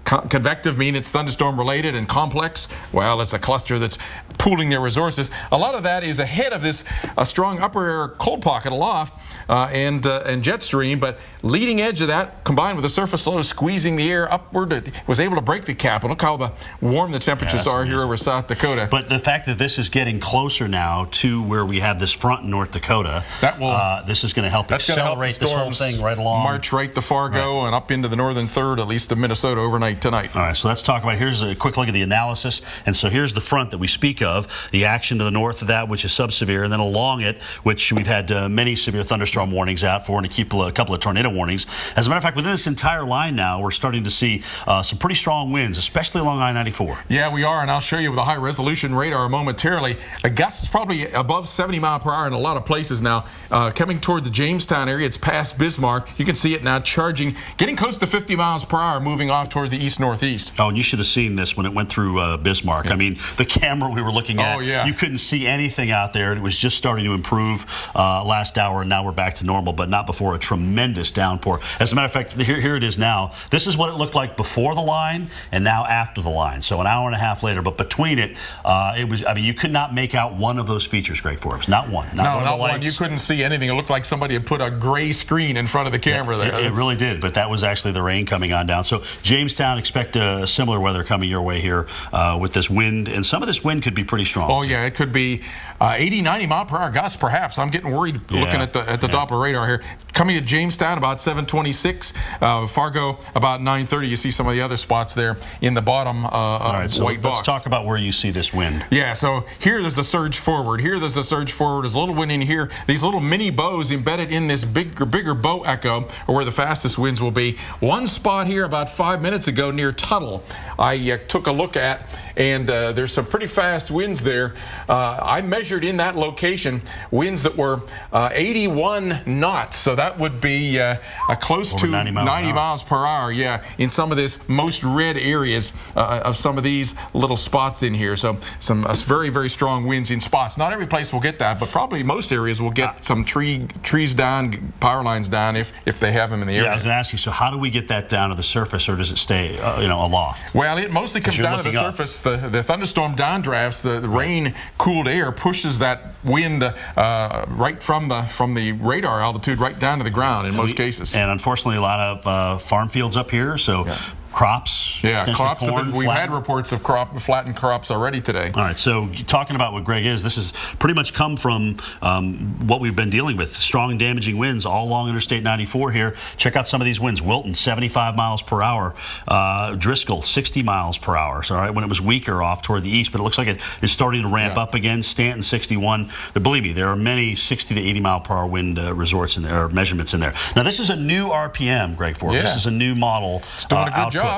Convective mean it's thunderstorm related, and complex, well, it's a cluster that's pooling their resources. A lot of that is ahead of this strong upper air cold pocket aloft and jet stream, but leading edge of that combined with the surface low squeezing the air upward, it was able to break the cap. And look how warm the temperatures are here over South Dakota. But the fact that this is getting closer now to where we have this front in North Dakota, this is going to help accelerate this whole thing right along. March right to Fargo and up into the northern third, at least of Minnesota overnight tonight. All right, so let's talk about, here's a quick look at the analysis. And so here's the front that we speak of, the action to the north of that, which is subsevere, and then along it, which we've had many severe thunderstorm warnings out for, and to keep a couple of tornado warnings. As a matter of fact, within this entire line now, we're starting to see some pretty strong winds, especially along I-94. Yeah, we are, and I'll show you with a high-resolution radar momentarily. A gust is probably above 70 miles per hour in a lot of places now. Coming towards the Jamestown area, it's past Bismarck. You can see it now charging, getting close to 50 miles per hour, moving off toward the east-northeast. Oh, and you should have seen this when it went through Bismarck. Yeah. I mean, the camera we were looking at, you couldn't see anything out there. It was just starting to improve last hour, and now we're back to normal, but not before a tremendous downpour. As a matter of fact, here it is now. This is what it looked like before the line and now after the line. So an hour and a half later, but between it, it was, I mean, you could not make out one of those features, Greg Forbes. Not one. Not one. You couldn't see anything. It looked like somebody had put a gray screen in front of the camera there. It really did, but that was actually the rain coming on down. So Jamestown, expect similar weather coming your way here with this wind, and some of this wind could be pretty strong. Oh, yeah, it could be 80, 90 mile per hour gusts, perhaps. I'm getting worried looking at the Doppler radar here. Coming at Jamestown about 7:26, Fargo about 9:30. You see some of the other spots there in the bottom white box. Let's talk about where you see this wind. Yeah, so here there's a surge forward. Here there's a surge forward. There's a little wind in here. These little mini bows embedded in this bigger bow echo are where the fastest winds will be. One spot here about 5 minutes ago near Tuttle, I took a look at, and there's some pretty fast winds there. I measured in that location winds that were 81 knots, so that would be close to 90 miles per hour. Yeah, in some of this most red areas of some of these little spots in here. So some very, very strong winds in spots. Not every place will get that, but probably most areas will get some trees down, power lines down if they have them in the area. Yeah, I was going to ask you, so how do we get that down to the surface, or does it stay aloft? Well, it mostly comes down to the surface. The thunderstorm downdrafts, the rain cooled air pushes that wind right from the radar altitude right down to the ground in most cases. And unfortunately, a lot of farm fields up here, so crops. Yeah, crops. We've had reports of flattened crops already today. All right, so talking about what Greg is, this has pretty much come from what we've been dealing with. Strong and damaging winds all along Interstate 94 here. Check out some of these winds. Wilton, 75 miles per hour. Driscoll, 60 miles per hour. So, all right, when it was weaker off toward the east, but it looks like it is starting to ramp up again. Stanton, 61. But believe me, there are many 60 to 80 mile per hour wind resorts in there, or measurements in there. Now, this is a new RPM, Greg Forbes. This is a new model. It's doing a good job.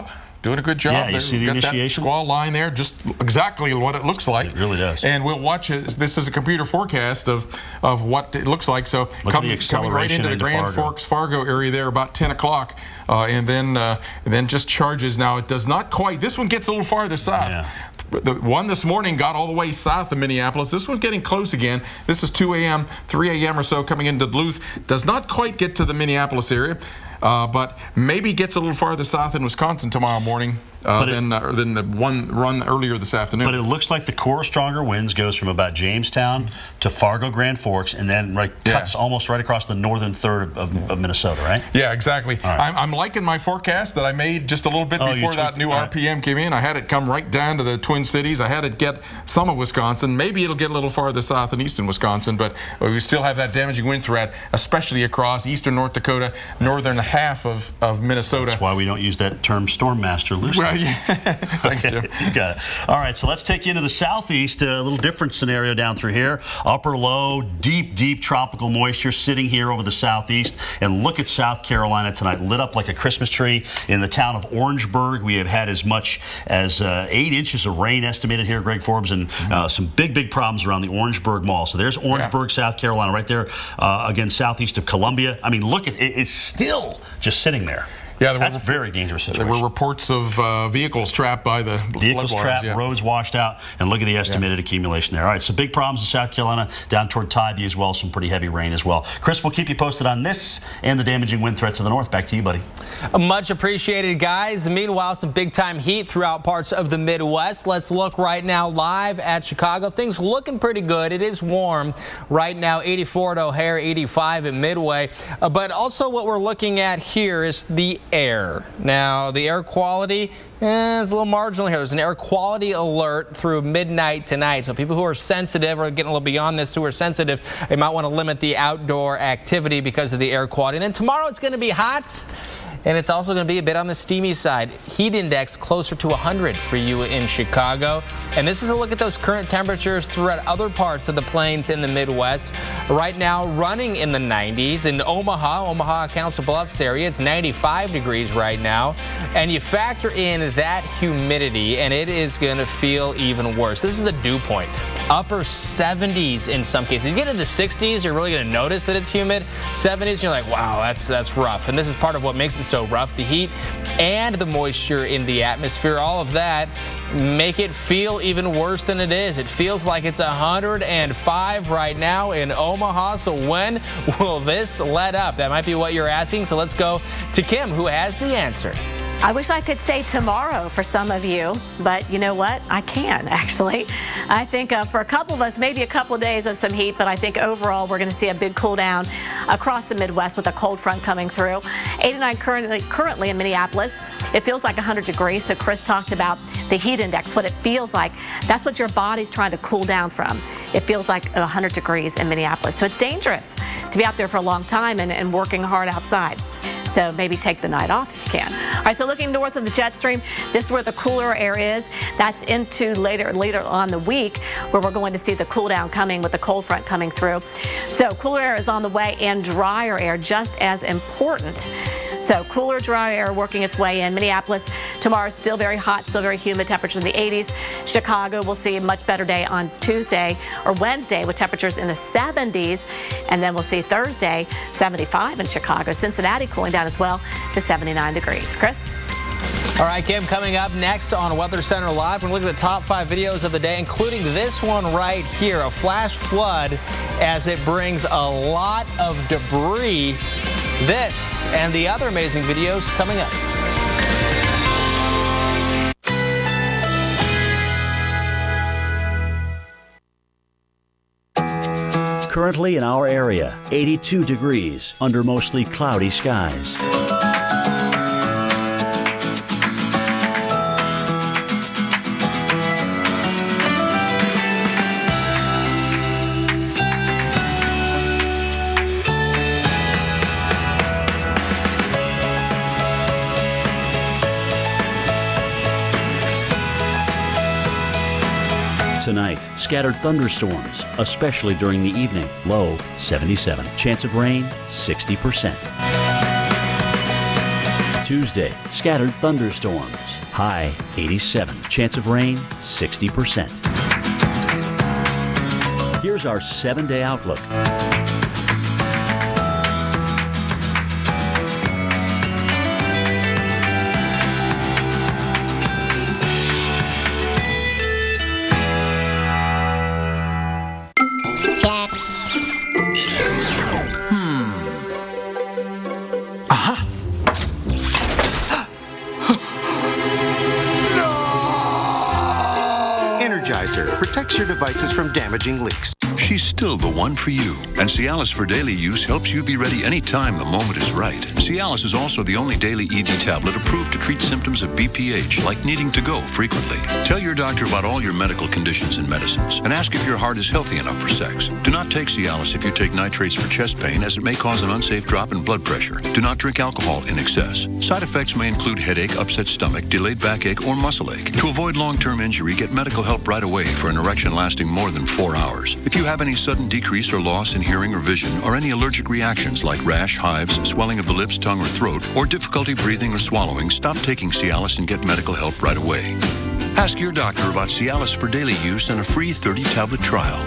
Doing a good job. Yeah, you see the initiation? That squall line there, just exactly what it looks like. It really does. And we'll watch it. This is a computer forecast of what it looks like. So coming right into the Grand Forks, Fargo area there about 10 o'clock, and then just charges. Now it does not quite. This one gets a little farther south. Yeah. The one this morning got all the way south of Minneapolis. This one's getting close again. This is 2 a.m., 3 a.m. or so coming into Duluth. Does not quite get to the Minneapolis area, but maybe gets a little farther south in Wisconsin tomorrow morning than the one run earlier this afternoon. But it looks like the core stronger winds goes from about Jamestown to Fargo, Grand Forks, and then cuts almost right across the northern third of Minnesota, right? Yeah, exactly. Right. I'm liking my forecast that I made just a little bit before that new RPM came in. I had it come right down to the Twin Cities. I had it get some of Wisconsin. Maybe it'll get a little farther south and eastern Wisconsin, but we still have that damaging wind threat, especially across eastern North Dakota, northern half of Minnesota. That's why we don't use that term storm master loosely. Well, yeah. Thanks, Jim. You got it. All right, so let's take you into the southeast. A little different scenario down through here. Upper low, deep tropical moisture sitting here over the southeast. And look at South Carolina tonight, lit up like a Christmas tree. In the town of Orangeburg, we have had as much as 8 inches of rain estimated here, Greg Forbes, and some big problems around the Orangeburg Mall. So there's Orangeburg, South Carolina, right there, again, southeast of Columbia. I mean, look at it. It's still just sitting there. Yeah, that's a very dangerous situation. There were reports of vehicles trapped by the vehicles trapped, roads washed out, and look at the estimated accumulation there. All right, so big problems in South Carolina, down toward Tybee as well, some pretty heavy rain as well. Chris, we'll keep you posted on this and the damaging wind threat to the north. Back to you, buddy. Much appreciated, guys. Meanwhile, some big-time heat throughout parts of the Midwest. Let's look right now live at Chicago. Things looking pretty good. It is warm right now, 84 at O'Hare, 85 at Midway. But also what we're looking at here is the air. Now, the air quality is a little marginal here. There's an air quality alert through midnight tonight. So people who are sensitive or getting a little beyond this, who are sensitive, they might want to limit the outdoor activity because of the air quality. And then tomorrow it's going to be hot. And it's also going to be a bit on the steamy side. Heat index closer to 100 for you in Chicago. And this is a look at those current temperatures throughout other parts of the plains in the Midwest. Right now, running in the 90s. In Omaha, Council Bluffs area, it's 95 degrees right now. And you factor in that humidity, and it is going to feel even worse. This is the dew point. Upper 70s in some cases. You get into the 60s, you're really going to notice that it's humid. 70s, you're like, wow, that's rough. And this is part of what makes it so rough. The heat and the moisture in the atmosphere, all of that make it feel even worse than it is. It feels like it's 105 right now in Omaha. So when will this let up? That might be what you're asking. So let's go to Kim, who has the answer. I wish I could say tomorrow for some of you, but you know what? I can, actually. I think for a couple of us, maybe a couple of days of some heat, but I think overall we're going to see a big cool down across the Midwest with a cold front coming through. 89 currently in Minneapolis. It feels like 100 degrees, so Chris talked about the heat index, what it feels like. That's what your body's trying to cool down from. It feels like 100 degrees in Minneapolis, so it's dangerous to be out there for a long time and working hard outside. So maybe take the night off if you can. All right, so looking north of the jet stream, this is where the cooler air is. That's into later on the week where we're going to see the cool down coming with the cold front coming through. So cooler air is on the way and drier air just as important. So cooler, dry air working its way in. Minneapolis tomorrow is still very hot, still very humid, temperatures in the 80s. Chicago will see a much better day on Tuesday or Wednesday with temperatures in the 70s. And then we'll see Thursday 75 in Chicago. Cincinnati cooling down as well to 79 degrees. Chris? All right, Kim, coming up next on Weather Center Live, we're going to look at the top 5 videos of the day, including this one right here, a flash flood as it brings a lot of debris. This and the other amazing videos coming up. Currently in our area, 82 degrees under mostly cloudy skies. Tonight, scattered thunderstorms, especially during the evening. Low 77. Chance of rain 60%. Tuesday, scattered thunderstorms. High 87. Chance of rain 60%. Here's our 7-day outlook. Protects your devices from damaging leaks. She's still the one for you. And Cialis for daily use helps you be ready anytime the moment is right. Cialis is also the only daily ED tablet approved to treat symptoms of BPH, like needing to go frequently. Tell your doctor about all your medical conditions and medicines, and ask if your heart is healthy enough for sex. Do not take Cialis if you take nitrates for chest pain, as it may cause an unsafe drop in blood pressure. Do not drink alcohol in excess. Side effects may include headache, upset stomach, delayed backache, or muscle ache. To avoid long-term injury, get medical help right away for an erection lasting more than 4 hours. If you have any sudden decrease or loss in hearing or vision, or any allergic reactions like rash, hives, swelling of the lips, tongue, or throat, or difficulty breathing or swallowing, stop taking Cialis and get medical help right away. Ask your doctor about Cialis for daily use and a free 30-tablet trial.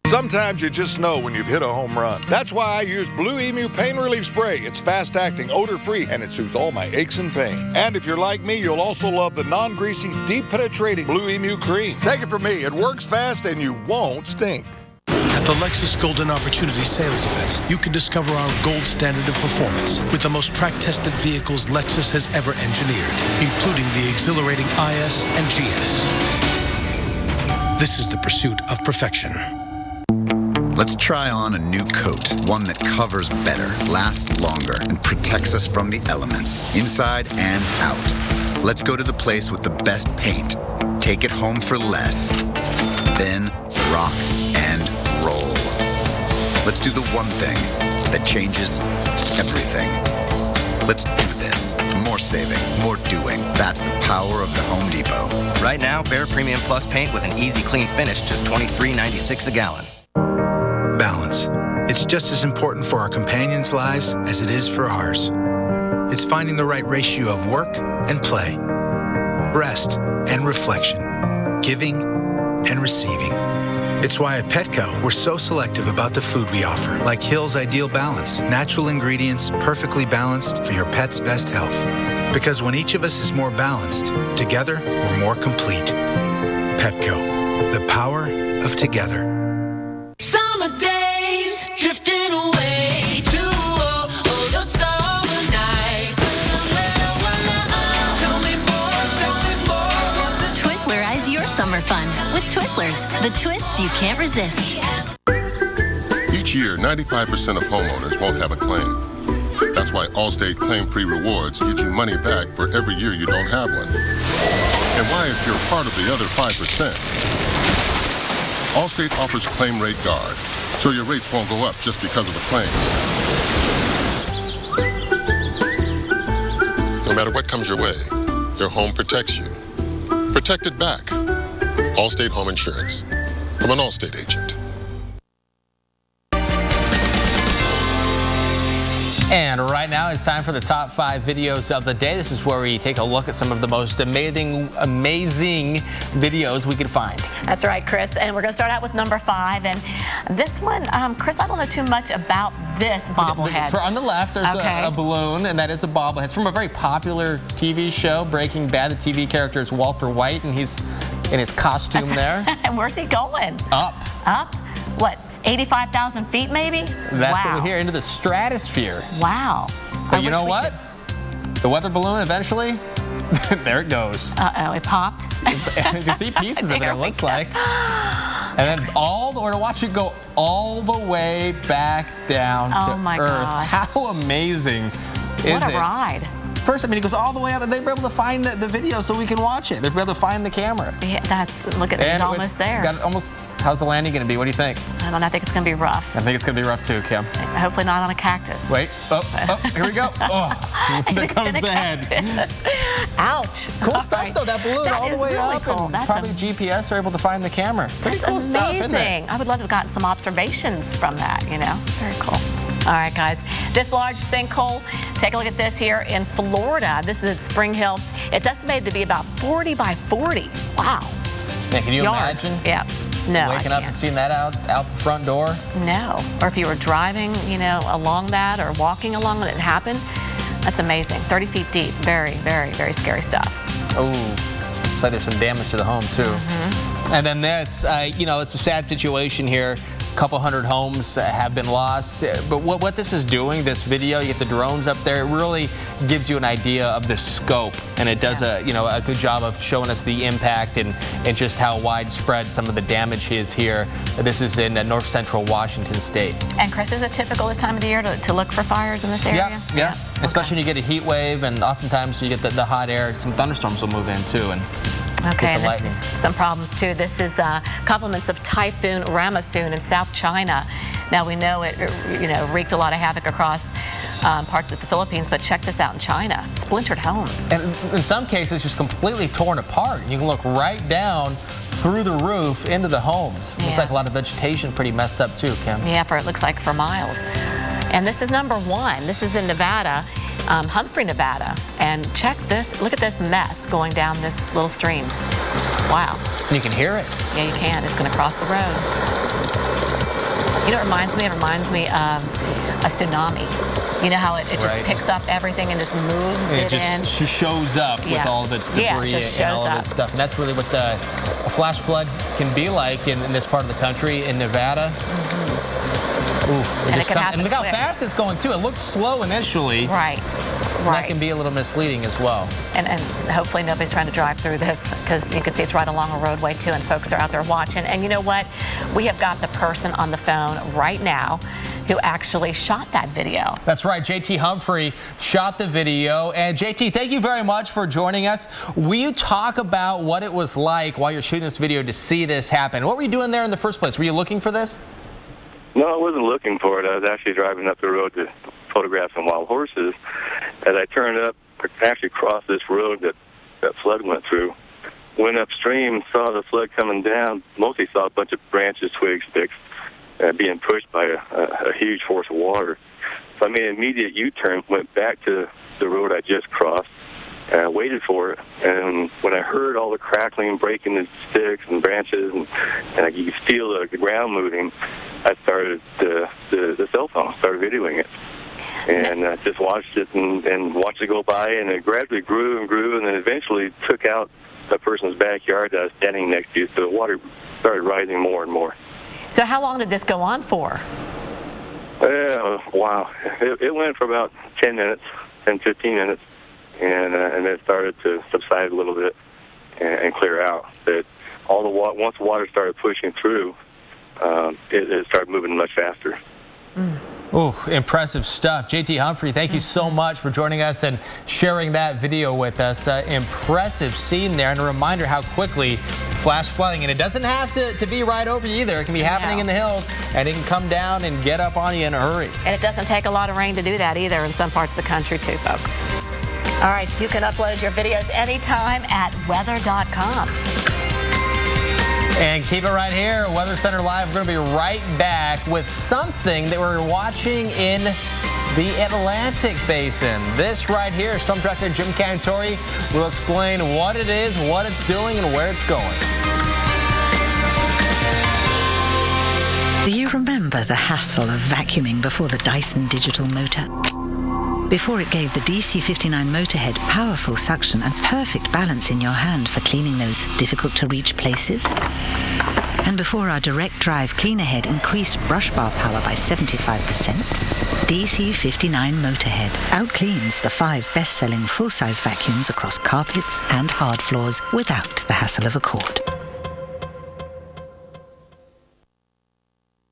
Sometimes you just know when you've hit a home run. That's why I use Blue Emu Pain Relief Spray. It's fast-acting, odor-free, and it soothes all my aches and pain. And if you're like me, you'll also love the non-greasy, deep-penetrating Blue Emu Cream. Take it from me. It works fast, and you won't stink. At the Lexus Golden Opportunity Sales Event, you can discover our gold standard of performance with the most track-tested vehicles Lexus has ever engineered, including the exhilarating IS and GS. This is the pursuit of perfection. Let's try on a new coat, one that covers better, lasts longer, and protects us from the elements, inside and out. Let's go to the place with the best paint. Take it home for less. Then rock and roll. Let's do the one thing that changes everything. Let's do this. More saving, more doing. That's the power of the Home Depot. Right now, Behr Premium Plus paint with an easy clean finish, just $23.96 a gallon. Balance. It's just as important for our companions' lives as it is for ours. It's finding the right ratio of work and play, rest and reflection, giving and receiving. It's why at Petco, we're so selective about the food we offer, like Hill's Ideal Balance, natural ingredients perfectly balanced for your pet's best health. Because when each of us is more balanced, together we're more complete. Petco, the power of together. Summer days drifting away to all your summer nights. Tell me more. Twizzlerize your summer fun with Twizzlers, the twist you can't resist. Each year, 95% of homeowners won't have a claim. That's why Allstate Claim-Free Rewards gives you money back for every year you don't have one. And why, if you're part of the other 5%, Allstate offers Claim Rate Guard, so your rates won't go up just because of a claim. No matter what comes your way, your home protects you. Protect it back. Allstate Home Insurance. From an Allstate agent. And right now it's time for the top 5 videos of the day. This is where we take a look at some of the most amazing videos we can find. That's right, Chris. And we're going to start out with number 5. And this one, Chris, I don't know too much about this bobblehead. On the left, there's a balloon, and that is a bobblehead. It's from a very popular TV show, Breaking Bad. The TV character is Walter White, and he's in his costume there. And where's he going? Up. Up? What? 85,000 feet, maybe? That's what we hear, into the stratosphere. Wow. But you know what? The weather balloon eventually, there it goes. Uh-oh, it popped. You can see pieces of it, it looks like. And then we're to watch it go all the way back down to Earth. Gosh. How amazing is it? What a ride. First, I mean, it goes all the way up, and they were able to find the video so we can watch it. They're able to find the camera. Yeah, look at it, it's almost there. How's the landing going to be? What do you think? I don't know. I think it's going to be rough. I think it's going to be rough too, Kim. Hopefully not on a cactus. Wait. Oh, here we go. Oh, there comes the head. Ouch. Cool stuff, though. That balloon all the way up. Cool. And probably GPS are able to find the camera. Pretty cool stuff, isn't it? I would love to have gotten some observations from that, you know. Very cool. All right, guys. This large sinkhole, take a look at this here in Florida. This is at Spring Hill. It's estimated to be about 40 by 40. Wow. Yeah, can you imagine? Yeah. No, waking up and seeing that out the front door? No. Or if you were driving, you know, along that or walking along when it happened, that's amazing. 30 feet deep. Very, very, very scary stuff. Oh, looks like there's some damage to the home, too. And then this, you know, it's a sad situation here. A couple hundred homes have been lost. But what this is doing, this video, you get the drones up there, it really gives you an idea of the scope. And it does a good job of showing us the impact and just how widespread some of the damage is here. This is in north central Washington state. And Chris, is it typical this time of the year to look for fires in this area? Yeah. Especially when you get a heat wave, and oftentimes you get the hot air. Some thunderstorms will move in too. Okay, and this is some problems too. This is compliments of Typhoon Ramasoon in South China. Now we know it, wreaked a lot of havoc across parts of the Philippines, but check this out in China. Splintered homes. And in some cases, just completely torn apart. You can look right down through the roof into the homes. Yeah. Looks like a lot of vegetation pretty messed up too, Kim. Yeah, it looks like for miles. And this is number 1. This is in Nevada. Humphrey, Nevada, and check this, look at this mess going down this little stream. Wow. You can hear it. Yeah, you can. It's going to cross the road. You know, it reminds me of a tsunami. You know how it just picks up everything and just moves it in. She shows up with all of its debris and all of its stuff. And that's really what a flash flood can be like in this part of the country, in Nevada. Ooh, and look how fast it's going, too. It looks slow initially. Right. That can be a little misleading as well. And hopefully nobody's trying to drive through this, because you can see it's right along a roadway, too, and folks are out there watching. And you know what? We have got the person on the phone right now who actually shot that video. That's right. JT Humphrey shot the video. And JT, thank you very much for joining us. Will you talk about what it was like while you're shooting this video to see this happen? What were you doing there in the first place? Were you looking for this? No, I wasn't looking for it. I was actually driving up the road to photograph some wild horses. As I turned up, I actually crossed this road that flood went through. Went upstream, saw the flood coming down, mostly saw a bunch of branches, twigs, sticks, being pushed by a huge force of water. So I made an immediate U-turn, went back to the road I just crossed, waited for it, and when I heard all the crackling, breaking the sticks and branches, and you could feel the ground moving, I started the cell phone, started videoing it. And I just watched it and watched it go by, and it gradually grew and grew, and then eventually took out the person's backyard that I was standing next to, so the water started rising more and more. So how long did this go on for? Wow. It went for about 10 minutes, 10, 15 minutes, and then it started to subside a little bit and clear out. But once the water started pushing through, it started moving much faster. Oh, impressive stuff. JT Humphrey, thank you so much for joining us and sharing that video with us. Impressive scene there, and a reminder how quickly flash flooding, and it doesn't have to be right over you either. It can be happening in the hills, and it can come down and get up on you in a hurry. And it doesn't take a lot of rain to do that either in some parts of the country too, folks. All right, you can upload your videos anytime at weather.com. And keep it right here, Weather Center Live. We're going to be right back with something that we're watching in the Atlantic Basin. This right here, Storm Director Jim Cantori will explain what it is, what it's doing, and where it's going. Do you remember the hassle of vacuuming before the Dyson Digital Motor? Before it gave the DC59 Motorhead powerful suction and perfect balance in your hand for cleaning those difficult-to-reach places? And before our direct drive cleaner head increased brush bar power by 75%, DC59 Motorhead outcleans the 5 best-selling full-size vacuums across carpets and hard floors without the hassle of a cord.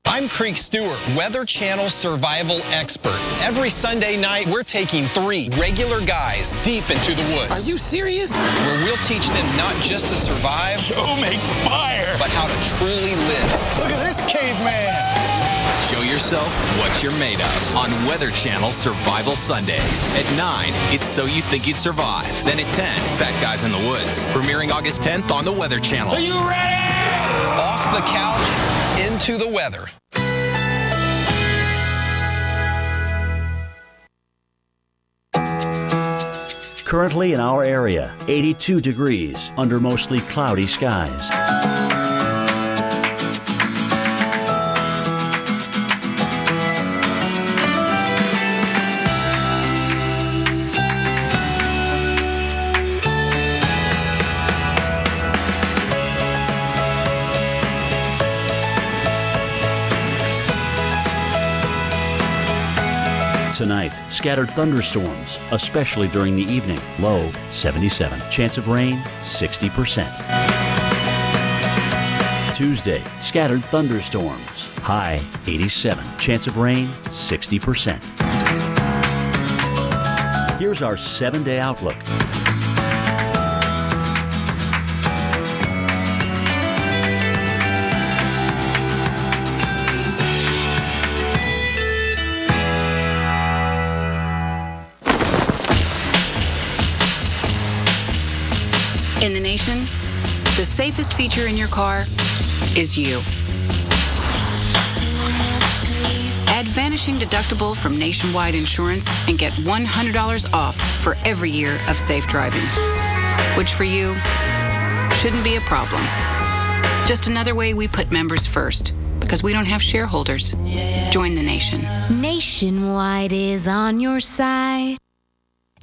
I'm Creek Stewart, Weather Channel survival expert. Every Sunday night, we're taking 3 regular guys deep into the woods. Are you serious? Where we'll teach them not just to survive, show make fire, but how to truly live. Look at this caveman. Show yourself what you're made of on Weather Channel Survival Sundays. At 9, it's So You Think You'd Survive. Then at 10, Fat Guys in the Woods. Premiering August 10th on the Weather Channel. Are you ready? Off the couch, into the weather. Currently in our area, 82 degrees under mostly cloudy skies. Tonight, scattered thunderstorms, especially during the evening. Low, 77. Chance of rain, 60%. Tuesday, scattered thunderstorms. High, 87. Chance of rain, 60%. Here's our 7-day outlook. In the nation, the safest feature in your car is you. Add Vanishing Deductible from Nationwide Insurance and get $100 off for every year of safe driving, which for you shouldn't be a problem. Just another way we put members first because we don't have shareholders. Join the nation. Nationwide is on your side.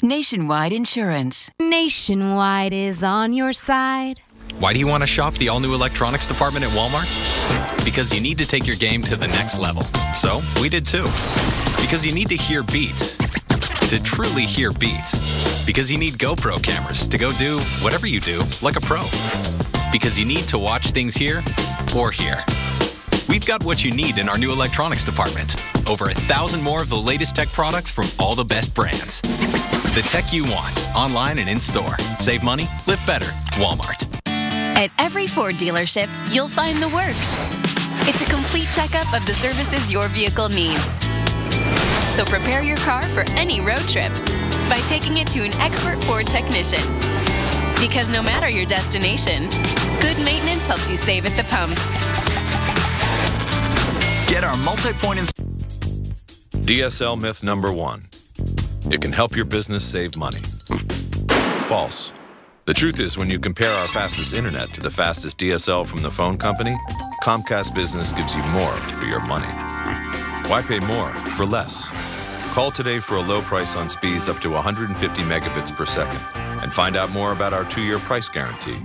Nationwide Insurance. Nationwide is on your side. Why do you want to shop the all-new electronics department at Walmart? Because you need to take your game to the next level. So, we did too. Because you need to hear beats. To truly hear beats. Because you need GoPro cameras to go do whatever you do like a pro. Because you need to watch things here or here. We've got what you need in our new electronics department. Over 1,000 more of the latest tech products from all the best brands. The tech you want, online and in-store. Save money, live better. Walmart. At every Ford dealership, you'll find the works. It's a complete checkup of the services your vehicle needs. So prepare your car for any road trip by taking it to an expert Ford technician. Because no matter your destination, good maintenance helps you save at the pump. Get our multi-point DSL myth number 1. It can help your business save money. False. The truth is, when you compare our fastest internet to the fastest DSL from the phone company, Comcast Business gives you more for your money. Why pay more for less? Call today for a low price on speeds up to 150 megabits per second and find out more about our 2-year price guarantee.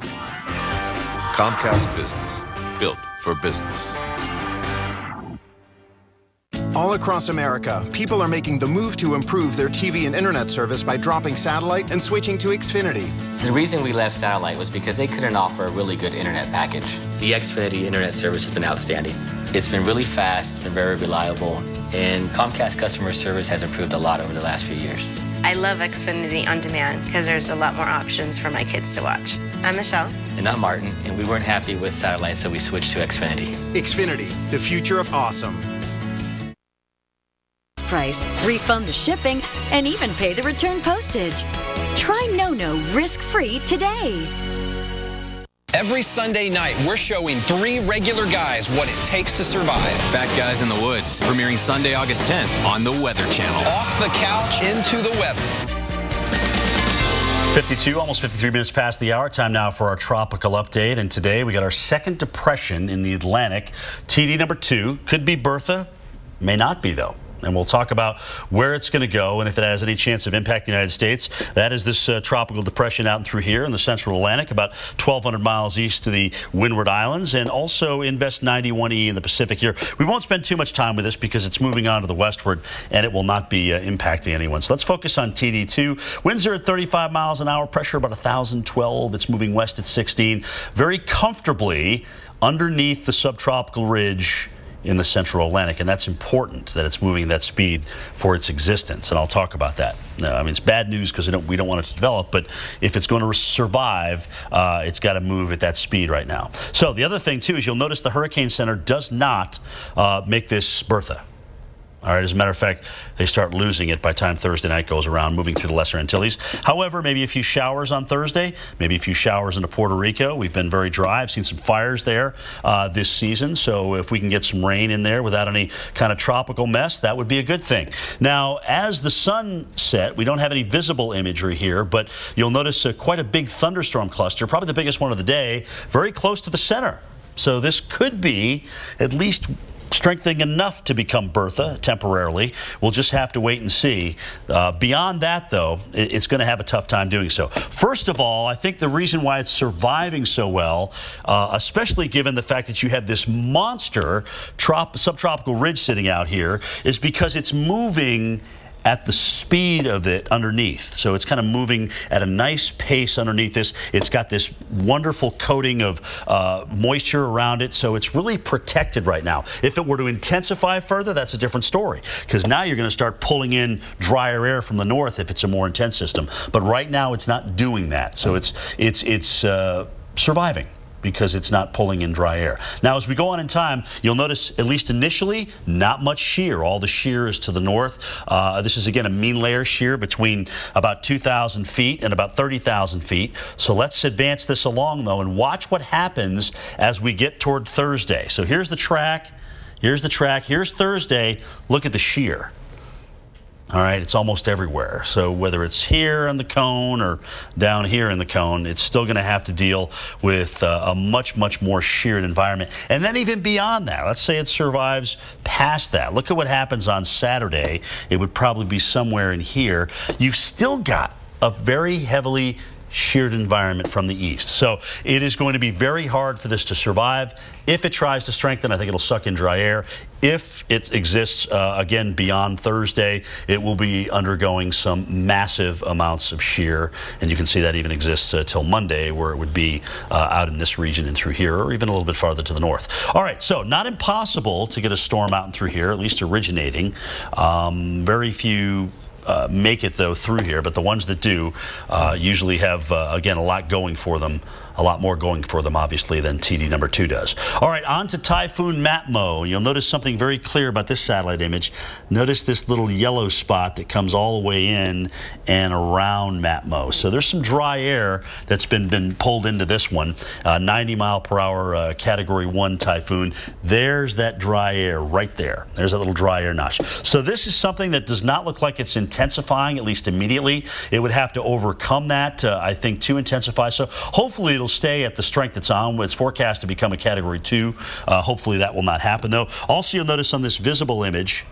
Comcast Business, built for business. All across America, people are making the move to improve their TV and internet service by dropping satellite and switching to Xfinity. The reason we left satellite was because they couldn't offer a really good internet package. The Xfinity internet service has been outstanding. It's been really fast, been very reliable, and Comcast customer service has improved a lot over the last few years. I love Xfinity On Demand because there's a lot more options for my kids to watch. I'm Michelle. And I'm Martin, and we weren't happy with satellite, so we switched to Xfinity. Xfinity, the future of awesome. Price, refund the shipping, and even pay the return postage. Try NoNo risk-free today. Every Sunday night, we're showing 3 regular guys what it takes to survive. Fat Guys in the Woods, premiering Sunday, August 10th on the Weather Channel. Off the couch, into the weather. 52, almost 53 minutes past the hour. Time now for our tropical update. And today we got our second depression in the Atlantic. TD number 2 could be Bertha, may not be though. And we'll talk about where it's going to go and if it has any chance of impacting the United States. That is this tropical depression out and through here in the central Atlantic, about 1,200 miles east to the Windward Islands, and also Invest 91E in the Pacific here. We won't spend too much time with this because it's moving on to the westward, and it will not be impacting anyone. So let's focus on TD2. Winds are at 35 miles an hour, pressure about 1,012. It's moving west at 16, very comfortably underneath the subtropical ridge in the central Atlantic, and that's important that it's moving at that speed for its existence, and I'll talk about that. I mean, it's bad news because we don't want it to develop, but if it's going to survive, it's got to move at that speed right now. So the other thing, too, is you'll notice the Hurricane Center does not make this Bertha. All right, as a matter of fact, they start losing it by the time Thursday night goes around, moving through the Lesser Antilles. However, maybe a few showers on Thursday, maybe a few showers into Puerto Rico. We've been very dry. I've seen some fires there this season, so if we can get some rain in there without any kind of tropical mess, that would be a good thing. Now, as the sun set, we don't have any visible imagery here, but you'll notice quite a big thunderstorm cluster, probably the biggest one of the day, very close to the center. So this could be at least strengthening enough to become Bertha temporarily. We'll just have to wait and see. Beyond that, though, it's going to have a tough time doing so. First of all, I think the reason why it's surviving so well, especially given the fact that you have this monster subtropical ridge sitting out here, is because it's moving at the speed of it underneath. So it's kind of moving at a nice pace underneath this. It's got this wonderful coating of moisture around it, so it's really protected right now. If it were to intensify further, that's a different story, because now you're going to start pulling in drier air from the north if it's a more intense system. But right now it's not doing that, so it's surviving, because it's not pulling in dry air. Now, as we go on in time, you'll notice, at least initially, not much shear. All the shear is to the north. This is, again, a mean layer shear between about 2,000 feet and about 30,000 feet. So let's advance this along, though, and watch what happens as we get toward Thursday. So here's the track. Here's the track. Here's Thursday. Look at the shear. All right, it's almost everywhere. So whether it's here on the cone or down here in the cone, it's still going to have to deal with a much, much more sheared environment. And then even beyond that, let's say it survives past that. Look at what happens on Saturday. It would probably be somewhere in here. You've still got a very heavily sheared environment from the east. So it is going to be very hard for this to survive. If it tries to strengthen, I think it'll suck in dry air. If it exists, again, beyond Thursday, it will be undergoing some massive amounts of shear. And you can see that even exists till Monday, where it would be out in this region and through here, or even a little bit farther to the north. All right, so not impossible to get a storm out and through here, at least originating. Very few make it, though, through here, but the ones that do usually have, again, a lot going for them. A lot more going for them, obviously, than TD number 2 does. All right, on to Typhoon Matmo. You'll notice something very clear about this satellite image. Notice this little yellow spot that comes all the way in and around Matmo. So there's some dry air that's been pulled into this one. 90-mile-per-hour Category 1 typhoon. There's that dry air right there. There's that little dry air notch. So this is something that does not look like it's intensifying, at least immediately. It would have to overcome that, I think, to intensify. So hopefully it'll stay at the strength it's on. It's forecast to become a Category 2. Hopefully that will not happen, though. Also, you'll notice on this visible image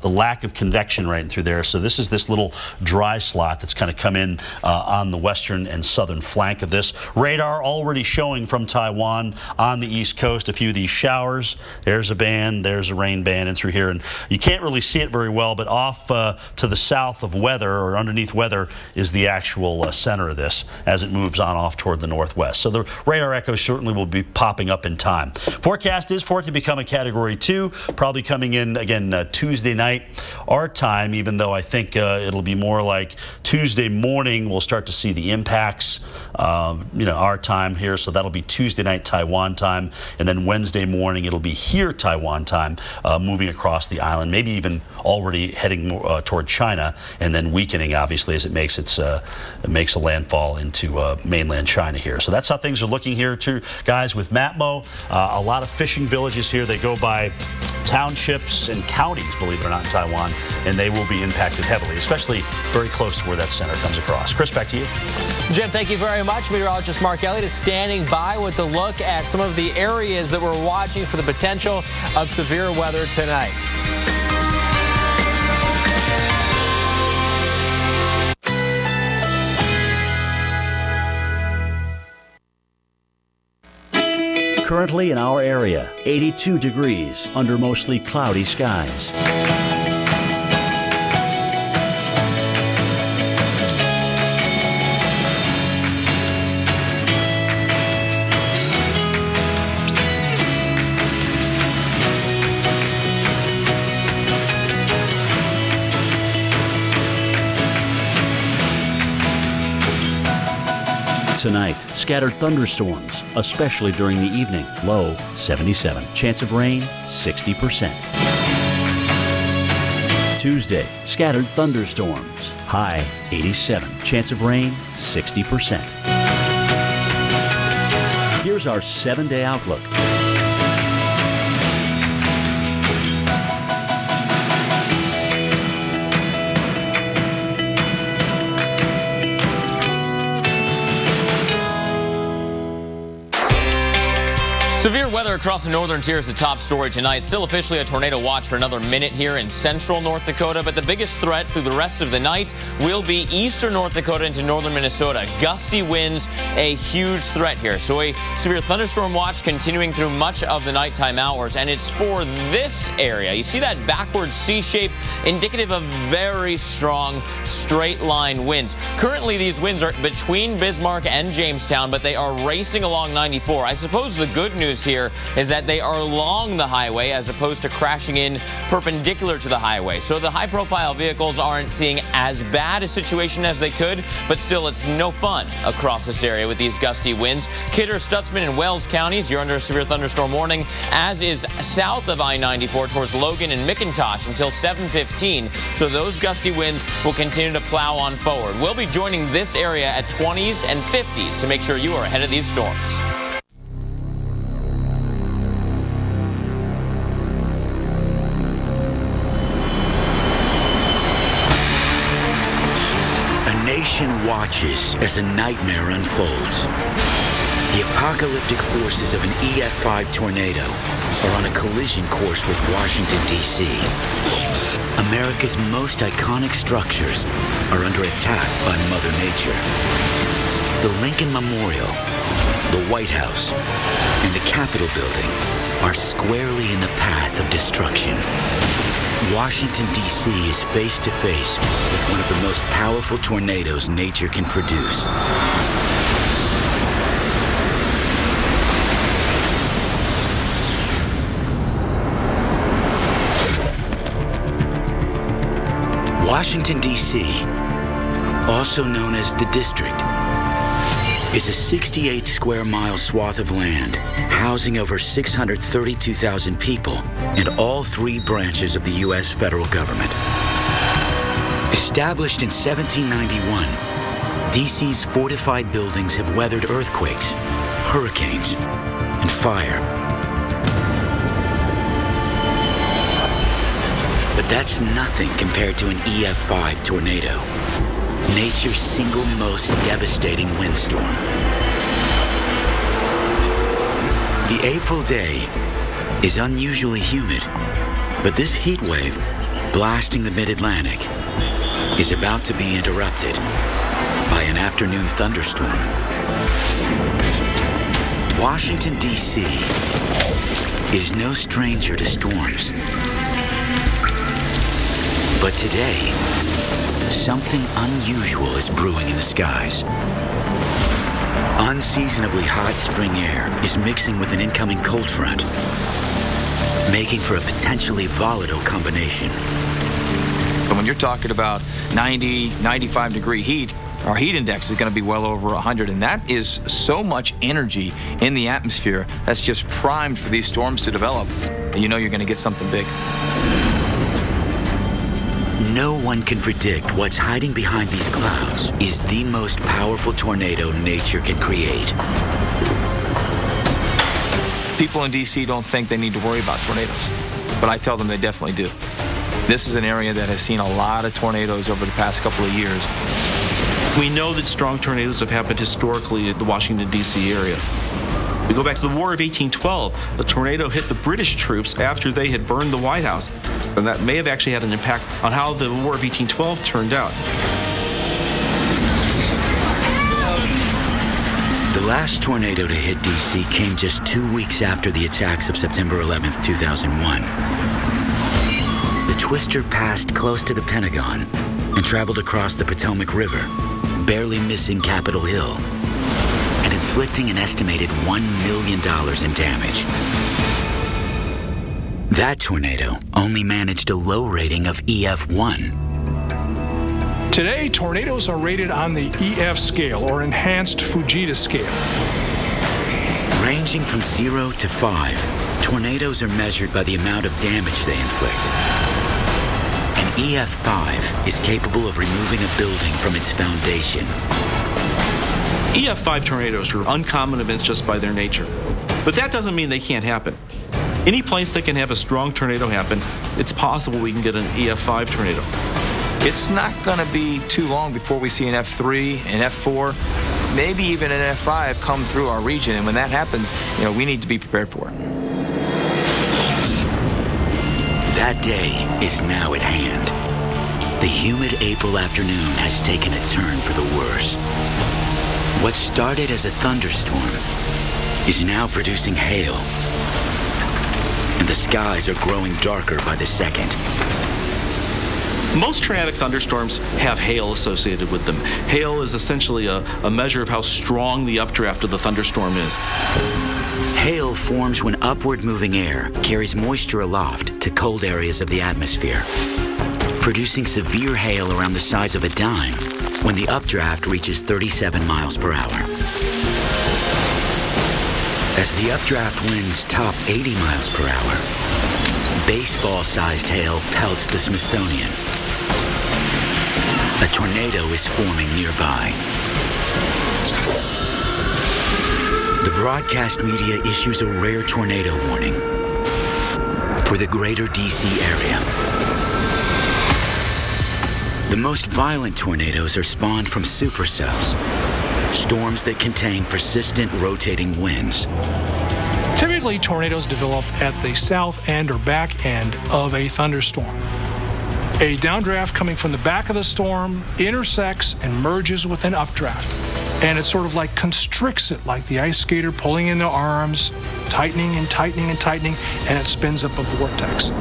the lack of convection right through there. So this is this little dry slot that's kind of come in on the western and southern flank of this. Radar already showing from Taiwan on the east coast a few of these showers. There's a band, there's a rain band in through here. And you can't really see it very well, but off to the south of weather, or underneath weather, is the actual center of this as it moves on off toward the northwest. So the radar echoes certainly will be popping up in time. Forecast is for it to become a Category 2, probably coming in, again, Tuesday night, our time, even though I think it'll be more like Tuesday morning we'll start to see the impacts, you know, our time here. So that'll be Tuesday night Taiwan time, and then Wednesday morning it'll be here Taiwan time, moving across the island, maybe even already heading toward China, and then weakening, obviously, as it makes a landfall into mainland China here. So that's how things are looking here, too, guys, with Matmo. A lot of fishing villages here. They go by townships and counties, believe it or not, in Taiwan, and they will be impacted heavily, especially very close to where that center comes across. Chris, back to you. Jim, thank you very much. Meteorologist Mark Elliott is standing by with a look at some of the areas that we're watching for the potential of severe weather tonight. Currently in our area, 82 degrees under mostly cloudy skies. Tonight, scattered thunderstorms, especially during the evening. Low 77. Chance of rain 60%. Tuesday, scattered thunderstorms. High 87. Chance of rain 60%. Here's our 7-day outlook. Severe weather across the northern tier is the top story tonight. Still officially a tornado watch for another minute here in central North Dakota, but the biggest threat through the rest of the night will be eastern North Dakota into northern Minnesota. Gusty winds, a huge threat here. So a severe thunderstorm watch continuing through much of the nighttime hours, and it's for this area. You see that backward C shape, indicative of very strong straight line winds. Currently, these winds are between Bismarck and Jamestown, but they are racing along 94. I suppose the good news here is that they are along the highway as opposed to crashing in perpendicular to the highway. So the high-profile vehicles aren't seeing as bad a situation as they could, but still it's no fun across this area with these gusty winds. Kidder, Stutzman, and Wells counties, you're under a severe thunderstorm warning, as is south of I-94 towards Logan and McIntosh until 7:15. So those gusty winds will continue to plow on forward. We'll be joining this area at 20s and 50s to make sure you are ahead of these storms. A nation watches as a nightmare unfolds. The apocalyptic forces of an EF5 tornado are on a collision course with Washington, D.C. America's most iconic structures are under attack by Mother Nature. The Lincoln Memorial, the White House, and the Capitol Building are squarely in the path of destruction. Washington, D.C. is face to face with one of the most powerful tornadoes nature can produce. Washington, D.C., also known as the District, is a 68 square mile swath of land housing over 632,000 people and all three branches of the U.S. federal government. Established in 1791, D.C.'s fortified buildings have weathered earthquakes, hurricanes, and fire. But that's nothing compared to an EF5 tornado, nature's single most devastating windstorm. The April day is unusually humid, but this heat wave blasting the mid-Atlantic is about to be interrupted by an afternoon thunderstorm. Washington, D.C. is no stranger to storms. But today, something unusual is brewing in the skies. Unseasonably hot spring air is mixing with an incoming cold front, making for a potentially volatile combination. But when you're talking about 90, 95 degree heat, our heat index is going to be well over 100, and that is so much energy in the atmosphere that's just primed for these storms to develop. You know you're going to get something big. No one can predict what's hiding behind these clouds is the most powerful tornado nature can create. People in D.C. don't think they need to worry about tornadoes, but I tell them they definitely do. This is an area that has seen a lot of tornadoes over the past couple of years. We know that strong tornadoes have happened historically in the Washington, D.C. area. We go back to the War of 1812. A tornado hit the British troops after they had burned the White House. And that may have actually had an impact on how the War of 1812 turned out. The last tornado to hit D.C. came just 2 weeks after the attacks of September 11th, 2001. The twister passed close to the Pentagon and traveled across the Potomac River, barely missing Capitol Hill, and inflicting an estimated $1 million in damage. That tornado only managed a low rating of EF1. Today, tornadoes are rated on the EF scale, or Enhanced Fujita scale. Ranging from 0 to 5, tornadoes are measured by the amount of damage they inflict. An EF5 is capable of removing a building from its foundation. EF5 tornadoes are uncommon events just by their nature. But that doesn't mean they can't happen. Any place that can have a strong tornado happen, it's possible we can get an EF5 tornado. It's not going to be too long before we see an F3, an F4, maybe even an F5 come through our region. And when that happens, we need to be prepared for it. That day is now at hand. The humid April afternoon has taken a turn for the worse. What started as a thunderstorm is now producing hail, and the skies are growing darker by the second. Most tornadic thunderstorms have hail associated with them. Hail is essentially a measure of how strong the updraft of the thunderstorm is. Hail forms when upward moving air carries moisture aloft to cold areas of the atmosphere, producing severe hail around the size of a dime when the updraft reaches 37 miles per hour. As the updraft winds top 80 miles per hour, baseball-sized hail pelts the Smithsonian. A tornado is forming nearby. The broadcast media issues a rare tornado warning for the greater D.C. area. The most violent tornadoes are spawned from supercells, storms that contain persistent rotating winds. Typically, tornadoes develop at the south end or back end of a thunderstorm. A downdraft coming from the back of the storm intersects and merges with an updraft. And it sort of like constricts it, like the ice skater pulling in the arms, tightening and tightening and tightening, and it spins up a vortex.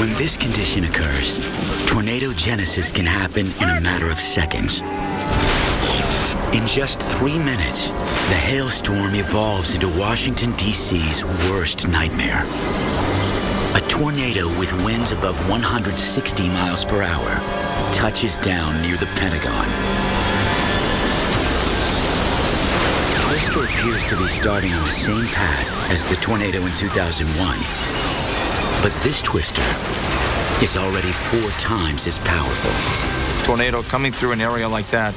When this condition occurs, tornado genesis can happen in a matter of seconds. In just 3 minutes, the hailstorm evolves into Washington, D.C.'s worst nightmare. A tornado with winds above 160 miles per hour touches down near the Pentagon. Twister appears to be starting on the same path as the tornado in 2001. But this twister is already 4 times as powerful. Tornado coming through an area like that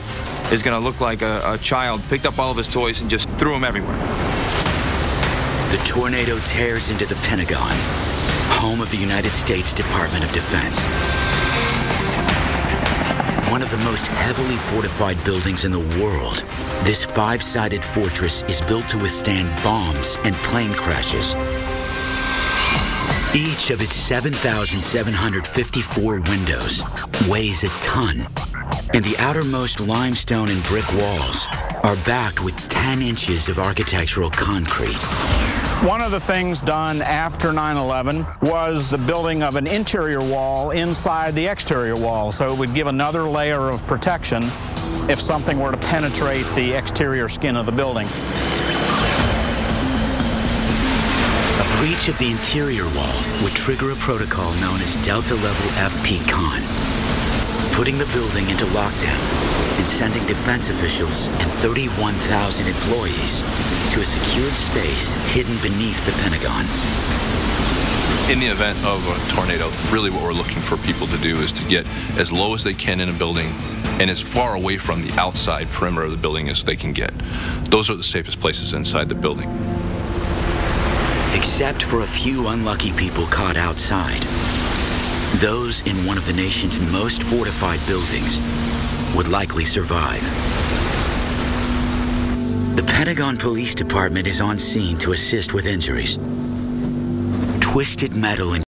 is going to look like a child picked up all of his toys and just threw them everywhere. The tornado tears into the Pentagon, home of the United States Department of Defense. One of the most heavily fortified buildings in the world, this 5-sided fortress is built to withstand bombs and plane crashes. Each of its 7,754 windows weighs a ton, and the outermost limestone and brick walls are backed with 10 inches of architectural concrete. One of the things done after 9/11 was the building of an interior wall inside the exterior wall, so it would give another layer of protection if something were to penetrate the exterior skin of the building. A breach of the interior wall would trigger a protocol known as Delta Level FP-CON, putting the building into lockdown and sending defense officials and 31,000 employees to a secured space hidden beneath the Pentagon. In the event of a tornado, really what we're looking for people to do is to get as low as they can in a building and as far away from the outside perimeter of the building as they can get. Those are the safest places inside the building. Except for a few unlucky people caught outside, those in one of the nation's most fortified buildings would likely survive. The Pentagon Police Department is on scene to assist with injuries. Twisted metal and